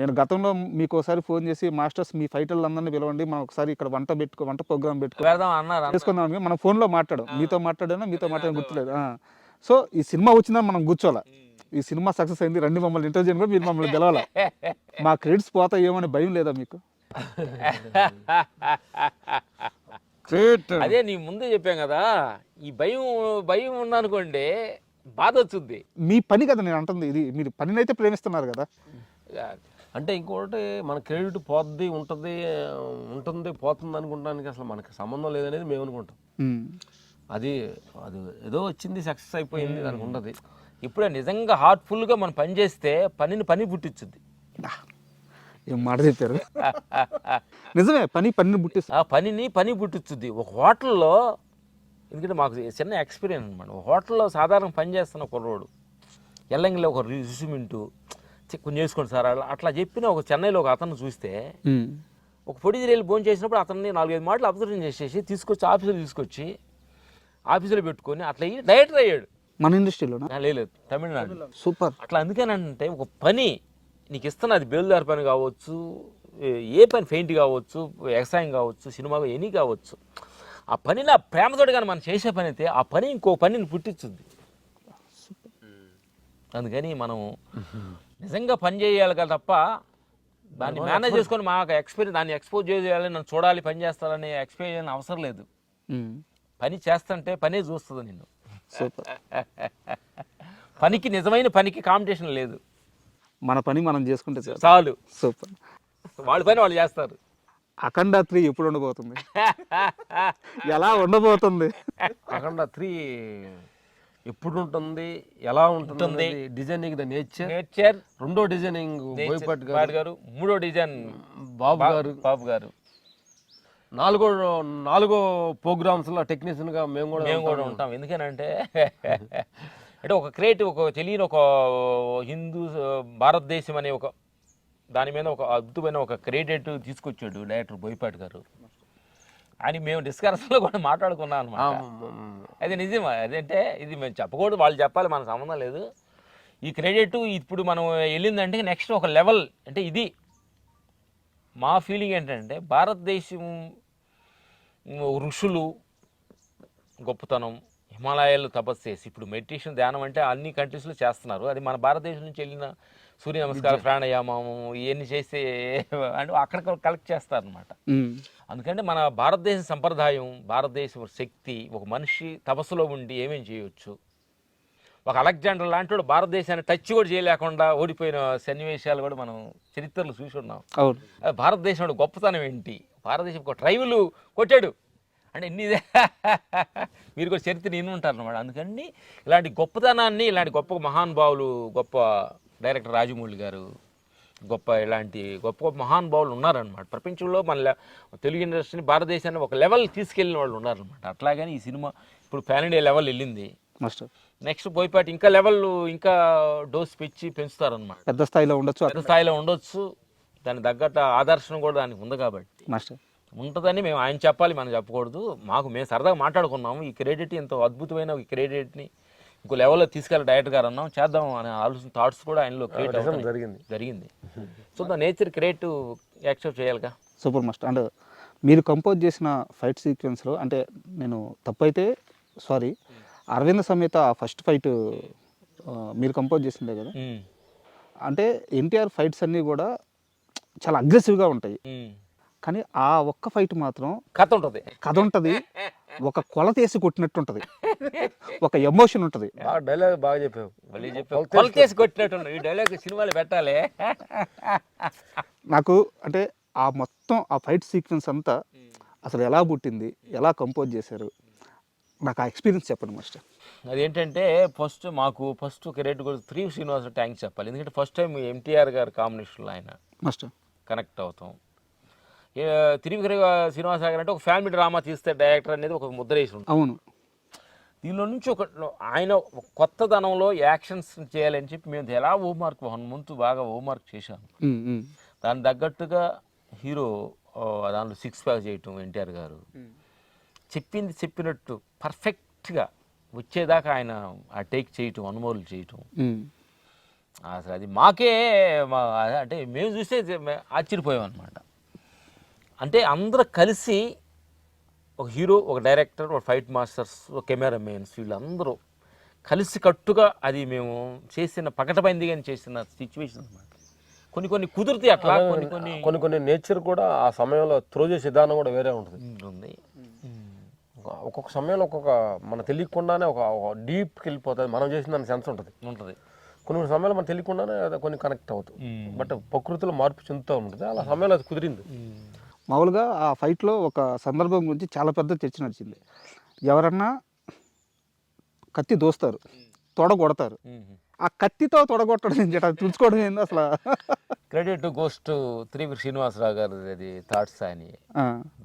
నేను గతంలో మీకు ఒకసారి ఫోన్ చేసి మాస్టర్స్ మీ ఫైటర్లు అందరినీ పిలవండి, మనం ఒకసారి ఇక్కడ వంట ప్రోగ్రామ్ చేసుకుందాం, మనం ఫోన్లో మాట్లాడాం, మీతో మాట్లాడాను గుర్తులేదు. సో ఈ సినిమా వచ్చిందని మనం కూర్చోాలా, ఈ సినిమా సక్సెస్ అయింది, రండి మమ్మల్ని ఇంటర్వ్యూ కూడా మీరు మమ్మల్ని గెలవాలా, మా క్రెడిట్స్ పోతాయి ఏమో అనే భయం లేదా మీకు? అదే నీ ముందే చెప్పాం కదా, ఈ భయం ఉందనుకోండి బాధ వచ్చింది. మీ పని కదా నేను అంటుంది, ఇది మీరు పనిని అయితే ప్రేమిస్తున్నారు కదా. అంటే ఇంకోటి మన క్రెడిట్ పోతుంది పోతుంది అనుకుంటానికి అసలు మనకి సంబంధం లేదనేది మేము అనుకుంటాం. అది ఏదో వచ్చింది, సక్సెస్ అయిపోయింది, దానికి ఉండదు. ఇప్పుడే నిజంగా హార్ట్ఫుల్గా మనం పని చేస్తే పని పుట్టించుద్ది. ఏం మాట చెప్పారు, నిజమే, పని పుట్టిస్తుంది. ఆ పని పుట్టించుద్ది. ఒక హోటల్లో, ఎందుకంటే మాకు చిన్న ఎక్స్పీరియన్స్ అనమాట. ఒక హోటల్లో సాధారణ పని చేస్తున్న కుర్రోడు ఎల్లంగిలో ఒక రిజ్యూమెంటు కొంచెం చేసుకోండి సార్ అట్లా చెప్పిన ఒక చెన్నైలో ఒక అతను చూస్తే, ఒక పొడిది రైలు భోజనం చేసినప్పుడు అతన్ని 4-5 మాటలు అబ్జర్వ్ చేసేసి తీసుకొచ్చి ఆఫీసులో పెట్టుకొని అట్లా డైరెక్టర్ అయ్యాడు. మన ఇండస్ట్రీలో లేదు, తమిళనాడు. సూపర్. అట్లా అందుకేనంటే ఒక పని నీకు ఇస్తున్నా, అది బేల్దారి పని కావచ్చు, ఏ పని, పెయింట్ కావచ్చు, ఎక్సైన్ కావచ్చు, సినిమా ఎనీ కావచ్చు, ఆ పని నా ప్రేమతోటి కానీ మనం చేసే పని అయితే ఆ పని ఇంకో పనిని పుట్టించుద్ది. అందుకని మనం నిజంగా పని చేయాలి కదా తప్ప దాన్ని మేనేజ్ చేసుకొని మాకు ఎక్స్పీరియన్స్ దాన్ని ఎక్స్పోజ్ చేయాలి, నన్ను చూడాలి, పని చేస్తారనే ఎక్స్పీరియన్స్ అవసరం లేదు. పని చేస్తుంటే పనే చూస్తుంది నిన్ను. పనికి నిజమైన పనికి కాంపిటీషన్ లేదు, మన పని మనం చేసుకుంటే చాలు. చాలు. సూపర్. వాళ్ళ పని వాళ్ళు చేస్తారు. అఖండ 3 ఎప్పుడు ఉండబోతుంది, ఎలా ఉండబోతుంది? అఖండ 3 ఎప్పుడు ఉంటుంది, ఎలా ఉంటుంది, డిజైనింగ్ ద నేచర్, రెండో డిజైనింగ్ బోయపాటి గారు, మూడో డిజైన్ బాబు గారు, నాలుగో ప్రోగ్రామ్స్ లో టెక్నీషియన్ గా మేము కూడా ఉంటాం. ఎందుకనంటే అంటే ఒక క్రియేటివ్, ఒక తెలియని ఒక హిందూ భారతదేశం అనే ఒక దాని మీద ఒక అద్భుతమైన ఒక క్రెడిట్ తీసుకొచ్చాడు డైరెక్టర్ బోయపాటి గారు అని మేము డిస్కషన్లో కూడా మాట్లాడుకున్నాం అనమాట. అది నిజం. అదంటే ఇది మేము చెప్పకూడదు, వాళ్ళు చెప్పాలి, మనకు సంబంధం లేదు. ఈ క్రెడిట్ ఇప్పుడు మనం వెళ్ళిందంటే నెక్స్ట్ ఒక లెవెల్. అంటే ఇది మా ఫీలింగ్ ఏంటంటే భారతదేశం ఋషులు గొప్పతనం, హిమాలయాల్లో తపస్సు చేసి ఇప్పుడు మెడిటేషన్ ధ్యానం అంటే అన్ని కంట్రీస్లో చేస్తున్నారు. అది మన భారతదేశం నుంచి వెళ్ళిన సూర్య నమస్కారం, ప్రాణాయామం ఇవన్నీ చేస్తే అంటే అక్కడ కలెక్ట్ చేస్తారనమాట. అందుకంటే మన భారతదేశ సంప్రదాయం, భారతదేశం శక్తి, ఒక మనిషి తపస్సులో ఉండి ఏమేమి చేయవచ్చు. ఒక అలెగ్జాండర్ లాంటి వాడు భారతదేశాన్ని టచ్ కూడా చేయలేకుండా ఓడిపోయిన సన్నివేశాలు కూడా మనం చరిత్రలో చూసి ఉన్నాం. భారతదేశం గొప్పతనం ఏంటి, భారతదేశం ఒక ట్రైబుల్ కొట్టాడు అంటే ఎన్ని మీరు కూడా చరిత్ర విని ఉంటారు అనమాట. అందుకని ఇలాంటి గొప్పతనాన్ని, ఇలాంటి గొప్ప మహానుభావులు, గొప్ప డైరెక్టర్ రాజమౌళి గారు, ఇలాంటి గొప్ప మహానుభావులు ఉన్నారనమాట ప్రపంచంలో. మన తెలుగు ఇండస్ట్రీని, భారతదేశాన్ని ఒక లెవెల్ తీసుకెళ్ళిన వాళ్ళు ఉన్నారనమాట. అట్లాగని ఈ సినిమా ఇప్పుడు పాన్ ఇండియా లెవెల్ వెళ్ళింది. నెక్స్ట్ బోయపాటి ఇంకా లెవెల్, ఇంకా డోస్ పెంచుతారనమాట. పెద్ద స్థాయిలో ఉండొచ్చు. దానికి తగ్గట్టు ఆదర్శనం కూడా దానికి ఉంది కాబట్టి ఉంటుందని మేము ఆయన చెప్పాలి, మనం చెప్పకూడదు. మేము సరదాగా మాట్లాడుకున్నాము. ఈ క్రెడిట్ ఎంతో అద్భుతమైన ఈ క్రెడిట్ని ఇంకో లెవెల్లో తీసుకెళ్ళి డైరెక్టర్ గారు అన్నాం, చేద్దాం అనే ఆలోచన, థాట్స్ కూడా ఆయనలో క్రియేట్ జరిగింది. So the nature create accept చేయాలిగా. Super master. అండ్ మీరు కంపోజ్ చేసిన ఫైట్ సీక్వెన్స్లో, అంటే నేను తప్పైతే sorry, Aravinda Sametha first fight మీరు కంపోజ్ చేసిందే కదా. అంటే ఎన్టీఆర్ ఫైట్స్ అన్నీ కూడా చాలా అగ్రెసివ్గా ఉంటాయి, కానీ ఆ ఒక్క ఫైట్ మాత్రం కథ ఉంటుంది, ఒక కొలత వేసి కొట్టినట్టు ఉంటుంది, ఒక ఎమోషన్ ఉంటుంది. డైలాగ్ బాగా చెప్పావు, కొలత వేసి కొట్టినట్టు. ఈ డైలాగ్ సినిమాలు పెట్టాలి. నాకు అంటే ఆ మొత్తం ఆ ఫైట్ సీక్వెన్స్ అంతా అసలు ఎలా పుట్టింది, ఎలా కంపోజ్ చేశారు, నాకు ఆ ఎక్స్పీరియన్స్ చెప్పండి మాస్టర్. అదేంటంటే మాకు ఫస్ట్ క్రెడిట్ కూడా 3 శ్రీనివాస థ్యాంక్స్ చెప్పాలి. ఎందుకంటే ఫస్ట్ టైం ఎన్టీఆర్ గారు కాంబినేషన్లో ఆయన మాస్టర్ కనెక్ట్ అవుతాం. తిరుమల శ్రీనివాస గారు అంటే ఒక ఫ్యామిలీ డ్రామా తీస్తే డైరెక్టర్ అనేది ఒక ముద్ర వేసి ఉంటుంది. అవును. దీనిలో నుంచి ఆయన కొత్తదనంలో యాక్షన్స్ చేయాలని చెప్పి మేము ఎలా హోంవర్క్ 1 month బాగా హోంవర్క్ చేశాము. దాని తగ్గట్టుగా హీరో దాంట్లో 6 pack చేయటం, ఎన్టీఆర్ గారు చెప్పినట్టు పర్ఫెక్ట్గా వచ్చేదాకా ఆయన ఆ టేక్ చేయటం, అనుమోలు చేయటం, అసలు అది మాకే అంటే మేము చూస్తే ఆశ్చర్యపోయాం అనమాట. అంటే అందరూ కలిసి, ఒక హీరో, ఒక డైరెక్టర్, ఒక ఫైట్ మాస్టర్స్, ఒక కెమెరామెన్స్, వీళ్ళందరూ కలిసి కట్టుగా అది మేము చేసిన పకటబందీగా చేసిన సిచ్యువేషన్ అనమాట. కొన్ని కుదిరితే అట్లా, కొన్ని నేచర్ కూడా ఆ సమయంలో త్రో చేసే విధానం కూడా వేరే ఉంటుంది. ఒక్కొక్క సమయంలో ఒక్కొక్క మన తెలియకుండానే ఒక డీప్కి వెళ్ళిపోతుంది. మనం చేసిన దాని సెన్స్ ఉంటుంది. కొన్ని సమయంలో మనం తెలియకుండానే కొన్ని కనెక్ట్ అవుతుంది. బట్ ప్రకృతిలో మార్పు చెందుతూ ఉంటుంది. అలా సమయంలో అది కుదిరింది. మామూలుగా ఆ ఫైట్లో ఒక సందర్భం గురించి చాలా పెద్ద చర్చ నడిచింది. ఎవరన్నా కత్తి దోస్తారు, తొడగొడతారు, ఆ కత్తితో తొడగొట్టడం ఏంటి, అది తుడుచుకోవడం ఏంది అసలు? Credit goes to Trivikram Srinivasarao గారు, అది థాట్స్ అని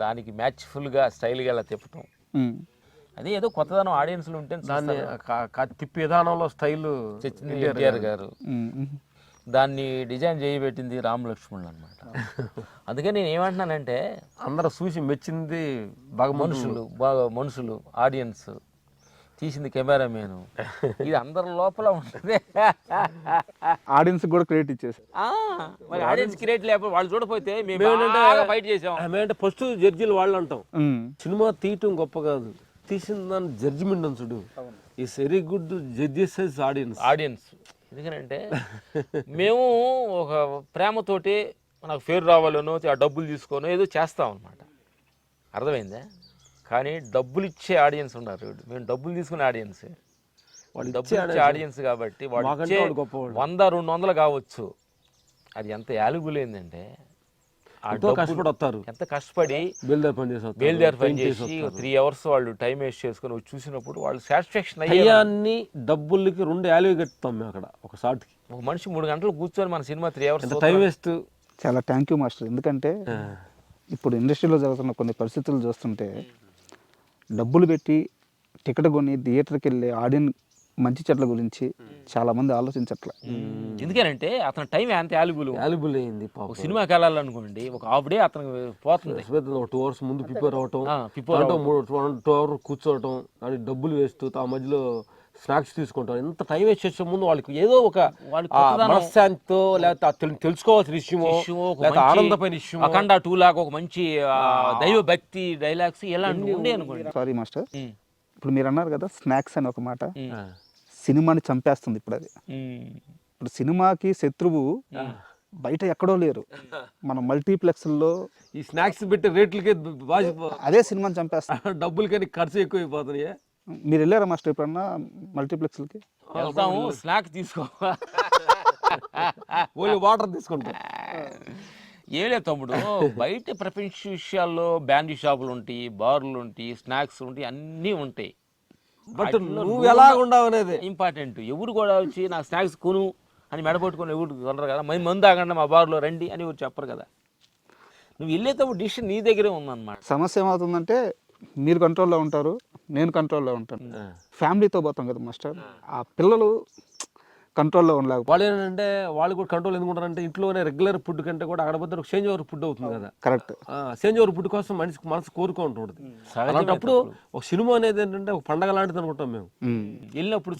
దానికి మ్యాచ్ఫుల్గా స్టైల్గా అలా తిప్పటం, అది ఏదో కొత్తదనం ఆడియన్స్లో ఉంటే దాన్ని తిప్పే విధానంలో స్టైల్ ఎన్టీఆర్ గారు, దాన్ని డిజైన్ చేయబెట్టింది రామ్ లక్ష్మణులు అనమాట. అందుకని నేను ఏమంటున్నానంటే అందరూ చూసి మెచ్చింది బాగా మనుషులు ఆడియన్స్, తీసింది కెమెరామెన్, ఇది అందరి లోపల ఉంటుంది. ఆడియన్స్ కూడా క్రియేట్ ఇచ్చేసి, మరి ఆడియన్స్ క్రియేట్ లేకపోతే వాళ్ళు చూడపోతే మేము ఫైట్ చేసాం. అంటే ఫస్ట్ జడ్జిలు వాళ్ళు అంటాం, సినిమా తీయటం గొప్ప కాదు, తీసిన దాని జడ్జిమెంట్ అని చూడు. Is very good judges audience. ఎందుకంటే మేము ఒక ప్రేమతోటి నాకు పేరు రావాలనో, ఆ డబ్బులు తీసుకోనో ఏదో చేస్తాం అనమాట. అర్థమైందా? కానీ డబ్బులు ఇచ్చే ఆడియన్స్ ఉన్నారు, మేము డబ్బులు తీసుకునే ఆడియన్స్. వాళ్ళు డబ్బులు ఇచ్చే ఆడియన్స్ కాబట్టి వాడు మాకంటే ఇచ్చే వాడు గొప్పవాడు. 100-200 కావచ్చు, అది ఎంత వాల్యుబుల్ ఏంటంటే ఆ ఎంతో కష్టపడి వస్తారు, ఎంత కష్టపడి బేల్దారి పని చేసి వస్తారు, బేల్దారి పని చేసి 3 hours వాళ్ళు టైం వేస్ట్ చేసుకుని వచ్చి చూసినప్పుడు వాళ్ళు సాటిస్ఫాక్షన్ అయ్యే టయాన్ని డబ్బులకి 2 వాల్యూ కట్టుతాం మేము అక్కడ ఒక షాట్కి. ఒక మనిషి 3 గంటలు కూర్చొని మన సినిమా 3 hours ఎంత టైం వేస్ట్. చాలా థ్యాంక్ యూ మాస్టర్. ఎందుకంటే ఇప్పుడు ఇండస్ట్రీలో జరుగుతున్న కొన్ని పరిస్థితులు చూస్తుంటే డబ్బులు పెట్టి టికెట్ కొని థియేటర్కి వెళ్ళే ఆడియన్స్ మంచి చెట్ల గురించి చాలా మంది ఆలోచించట్లే. ఎందుకంటే అతని టైం ఎంత వాల్యుబుల్ అయింది ఒక పాపం. సినిమాకి వెళ్ళాలనుకోండి, ఒక హాఫ్ డే అతనికి పోతుంది. ఒక 2 hours ముందు ప్రిపేర్ అవటం, ప్రిపేర్ 2 hours కూర్చోవటం, అని డబ్బులు వేస్ట్, ఆ మధ్యలో స్నాక్స్ తీసుకుంటాం. ఎంత టైం వేస్ట్ చేసే ముందు వాళ్ళకి ఏదో ఒక మనశ్శాంతితో లేకపోతే తెలుసుకోవాల్సిన విషయమో లేకపోతే ఆనందమైన విషయం, అఖండ 2 లాగా ఒక మంచి దైవ భక్తి డైలాగ్స్ ఇలాంటివి ఉండే అనుకోండి. సారీ మాస్టర్, ఇప్పుడు మీరు అన్నారు కదా స్నాక్స్ అని ఒక మాట, సినిమాని చంపేస్తుంది ఇప్పుడు అది. ఇప్పుడు సినిమాకి శత్రువు బయట ఎక్కడో లేరు, మన మల్టీప్లెక్స్లో ఈ స్నాక్స్ పెట్టే రేట్లకే అదే సినిమాని చంపేస్తాం. డబ్బులకి ఖర్చు ఎక్కువ అయిపోతున్నాయి. మీరు వెళ్ళారా మాస్టర్ ఎప్పుడన్నా మల్టీప్లెక్స్లకి? వెళ్తాము, స్నాక్స్ తీసుకో, ఓన్లీ వాటర్ తీసుకుంటాం. ఏం లేదు తమ్ముడు, బయట ప్రపంచ విషయాల్లో బ్యాండీ షాపులు ఉంటాయి, బార్లు ఉంటాయి, స్నాక్స్ ఉంటాయి, అన్నీ ఉంటాయి. బట్ నువ్వు ఎలా ఉండవు అనేది ఇంపార్టెంట్. ఎవరు కూడా వచ్చి నాకు స్నాక్స్ కొను అని మెడపట్టుకొని ఎవరు కొనరు కదా. మందు ఆగండి మా బార్లో రండి అని ఎవరు చెప్పరు కదా. నువ్వు వెళ్ళేటప్పుడు డిసిషన్ నీ దగ్గరే ఉందన్నమాట. సమస్య ఏమవుతుందంటే మీరు కంట్రోల్లో ఉంటారు, నేను కంట్రోల్లో ఉంటాను. ఫ్యామిలీతో పోతాం కదా మాస్టర్, ఆ పిల్లలు కంట్రోల్లో ఉండలేక వాళ్ళు ఏంటంటే వాళ్ళు కూడా కంట్రోల్ ఎందుకుంటారంటే ఇంట్లోనే రెగ్యులర్ ఫుడ్ కంటే కూడా అక్కడ పోతే చేంజ్ ఓవర్ ఫుడ్ అవుతుంది కదా. కరెక్ట్. చేంజ్ ఓవర్ ఫుడ్ కోసం మనసు కోరుకుంటుంది. అలాంటప్పుడు ఒక సినిమా అనేది ఏంటంటే ఒక పండగ లాంటిది అనుకుంటాం మేము. వెళ్ళినప్పుడు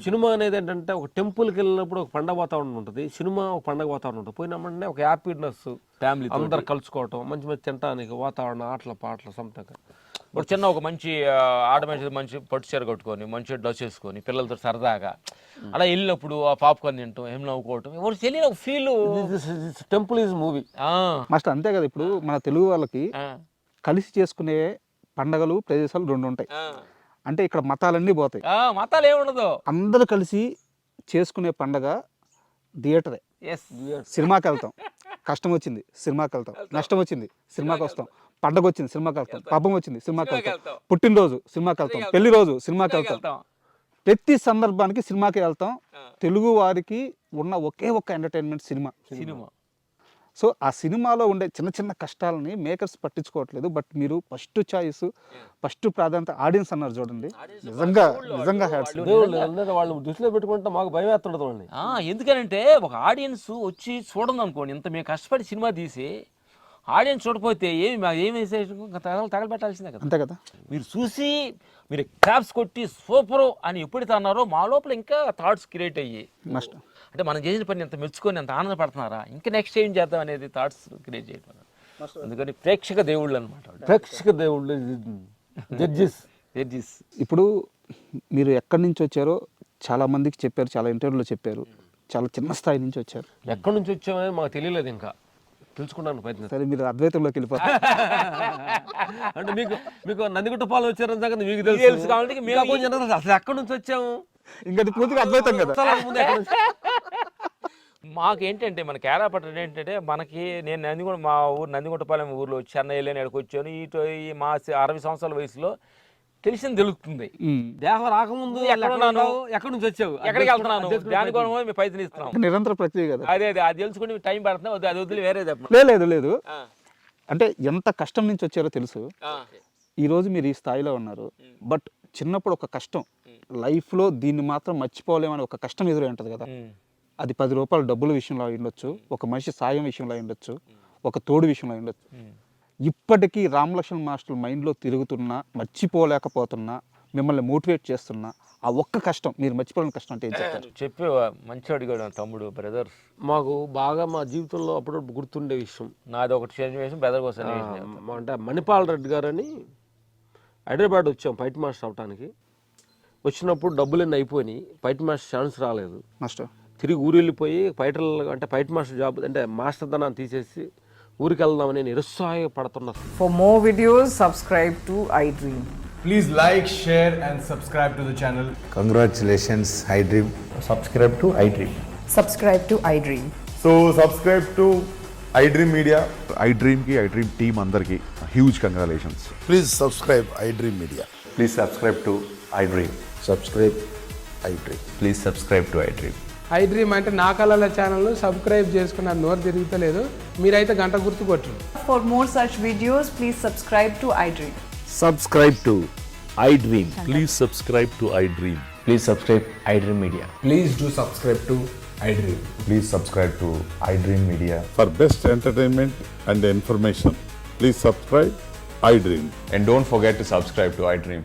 సినిమా అనేది ఏంటంటే ఒక టెంపుల్కి వెళ్ళినప్పుడు ఒక పండగ వాతావరణం ఉంటుంది, సినిమా ఒక పండగ వాతావరణం ఉంటుంది. పోయినామంటే ఒక హ్యాపీనెస్, ఫ్యామిలీ అందరు కలుసుకోవటం, మంచి మంచి తినడానికి వాతావరణం, ఆటల పాటలు సొంతంగా ఒక చిన్న ఒక మంచి ఆడమనిషి మంచి పట్టు చీర కట్టుకొని మంచి డ్రెస్ వేసుకొని పిల్లలతో సరదాగా అలా వెళ్ళినప్పుడు ఆ పాప్కార్న్ తింటాం, ఏం నవ్వుకోవటం, ఎవరు తెలియని ఒక feel. Temple is movie master. అంతే కదా, ఇప్పుడు మన తెలుగు వాళ్ళకి కలిసి చేసుకునే పండగలు ప్రదేశాలు 2 ఉంటాయి. అంటే ఇక్కడ మతాలన్నీ పోతాయి, మతాలు ఏముండదు, అందరూ కలిసి చేసుకునే పండగ థియేటరే. సినిమాకి వెళ్తాం, కష్టం వచ్చింది సినిమాకి వెళ్తాం, నష్టం వచ్చింది సినిమాకి వస్తాం, పండగ వచ్చింది సినిమాకి వెళ్తాం, పాపం వచ్చింది సినిమాకి వెళ్తాం, పుట్టినరోజు సినిమాకి వెళ్తాం, పెళ్లి రోజు సినిమాకి వెళ్తాం, ప్రతి సందర్భానికి సినిమాకి వెళ్తాం. తెలుగు వారికి ఉన్న ఒకే ఒక్క ఎంటర్టైన్మెంట్ సినిమా. సో ఆ సినిమాలో ఉండే చిన్న చిన్న కష్టాలని మేకర్స్ పట్టించుకోవట్లేదు. బట్ మీరు ఫస్ట్ చాయిస్, ఫస్ట్ ప్రాధాన్యత ఆడియన్స్ అన్నారు చూడండి, నిజంగా వాళ్ళు దృష్టిలో పెట్టుకుంటే మాకు భయం వేస్తుండదు. ఎందుకనంటే ఒక ఆడియన్స్ వచ్చి చూడండి అనుకోండి, ఇంత మేము కష్టపడి సినిమా తీసి ఆడియన్స్ చూడకపోతే ఏమి తగలబెట్టాల్సిందే కదా. అంతే కదా. మీరు చూసి మీరు క్లాప్స్ కొట్టి సూపర్ అని ఎప్పుడైతే అన్నారో మా లోపల ఇంకా థాట్స్ క్రియేట్ అయ్యి, అంటే మనం చేసిన పని ఎంత మెచ్చుకొని ఎంత ఆనందపడుతున్నారా, ఇంకా నెక్స్ట్ ఏం చేద్దాం అనేది థాట్స్ క్రియేట్ చేయడం. అందుకని ప్రేక్షక దేవుళ్ళు అనమాట, ప్రేక్షక దేవుళ్ళు, జడ్జిస్. ఇప్పుడు మీరు ఎక్కడి నుంచి వచ్చారో చాలా మందికి చెప్పారు, చాలా ఇంటర్వ్యూలో చెప్పారు, చాలా చిన్న స్థాయి నుంచి వచ్చారు. ఎక్కడి నుంచి వచ్చామనేది మాకు తెలియలేదు, ఇంకా తెలుసుకున్నాను ప్రయత్నం. సరే, మీరు అద్వైతంలోకి వెళ్ళిపోతారు. అంటే మీకు నందిగుట్ట పాలు వచ్చారని సంగతి మీకు తెలుసు కాబట్టి మేము అసలు ఎక్కడి నుంచి వచ్చాము ఇంకా పూర్తిగా అద్వైతం కదా. మాకేంటంటే మన కేరాపట్నం ఏంటంటే మనకి నేను నందిగుంట, మా ఊరు నందిగుంటపాలెం ఊర్లో చెన్నైలో ఎక్కడికి వచ్చాను. ఈ మా 60 సంవత్సరాల వయసులో తెలిసింది తెలుస్తుంది. దేహం రాకముందు ఎక్కడి నుంచి వచ్చావు, ఎక్కడికి వెళ్తున్నాను, దానికోసం మేము పైసలు ఇస్తున్నాం. నిరంతర ప్రక్రియ కదా. అదే అది తెలుసుకుని టైం పడుతున్నా, అది వదిలి వేరే లేదు. అంటే ఎంత కష్టం నుంచి వచ్చారో తెలుసు. ఈరోజు మీరు ఈ స్థాయిలో ఉన్నారు. బట్ చిన్నప్పుడు ఒక కష్టం, లైఫ్లో దీన్ని మాత్రం మర్చిపోలేమని ఒక కష్టం ఎదురై ఉంటుంది కదా. అది 10 రూపాయల డబ్బుల విషయంలో ఉండొచ్చు, ఒక మనిషి సాయం విషయంలో ఉండొచ్చు, ఒక తోడు విషయంలో ఉండొచ్చు. ఇప్పటికీ రామలక్ష్మణ్ మాస్టర్ మైండ్లో తిరుగుతున్నా, మర్చిపోలేకపోతున్నా, మిమ్మల్ని మోటివేట్ చేస్తున్నా ఆ ఒక్క కష్టం, మీరు మర్చిపోలేని కష్టం అంటే ఏం చెప్తారు? చెప్పేవా, మంచి అడిగాడు తమ్ముడు. బ్రదర్స్ మాకు బాగా మా జీవితంలో అప్పుడప్పుడు గుర్తుండే విషయం, నాది ఒకటి విషయం బ్రదర్ కోసం అంటే మణిపాల్ రెడ్డి గారు అని హైదరాబాద్ వచ్చాం ఫైట్ మాస్టర్ అవడానికి. వచ్చినప్పుడు డబ్బులన్నీ అయిపోయినాయి, ఫైట్ మాస్టర్ ఛాన్స్ రాలేదు. మాస్టర్ తిరిగి ఊరు వెళ్ళిపోయి ఫైట్ మాస్టర్ జాబ్ అంటే మాస్టర్ ధనాన్ని తీసేసి ఊరికి వెళ్దామని నిరుత్సాహపడుతున్నా. For more videos, subscribe to iDream. Please like, share, and subscribe to the channel. Congratulations, iDream. Subscribe to iDream. Subscribe to iDream. So subscribe to iDream Media. iDream ki iDream team అందరికి huge congratulations. Please subscribe iDream Media. Please subscribe to iDream. Subscribe iDream. Please subscribe to iDream. iDream అంటే నా కళల ఛానల్ను subscribe చేసుకున్న నోరు తిరుగుతలేదు, మీరైతే గంట గుర్తు కొట్టండి. For more such videos, please subscribe to iDream. Subscribe to iDream. Please subscribe to iDream. Please subscribe iDream Media. Please do subscribe to iDream. Please subscribe to iDream Media. For best entertainment and information, please subscribe iDream. And don't forget to subscribe to iDream.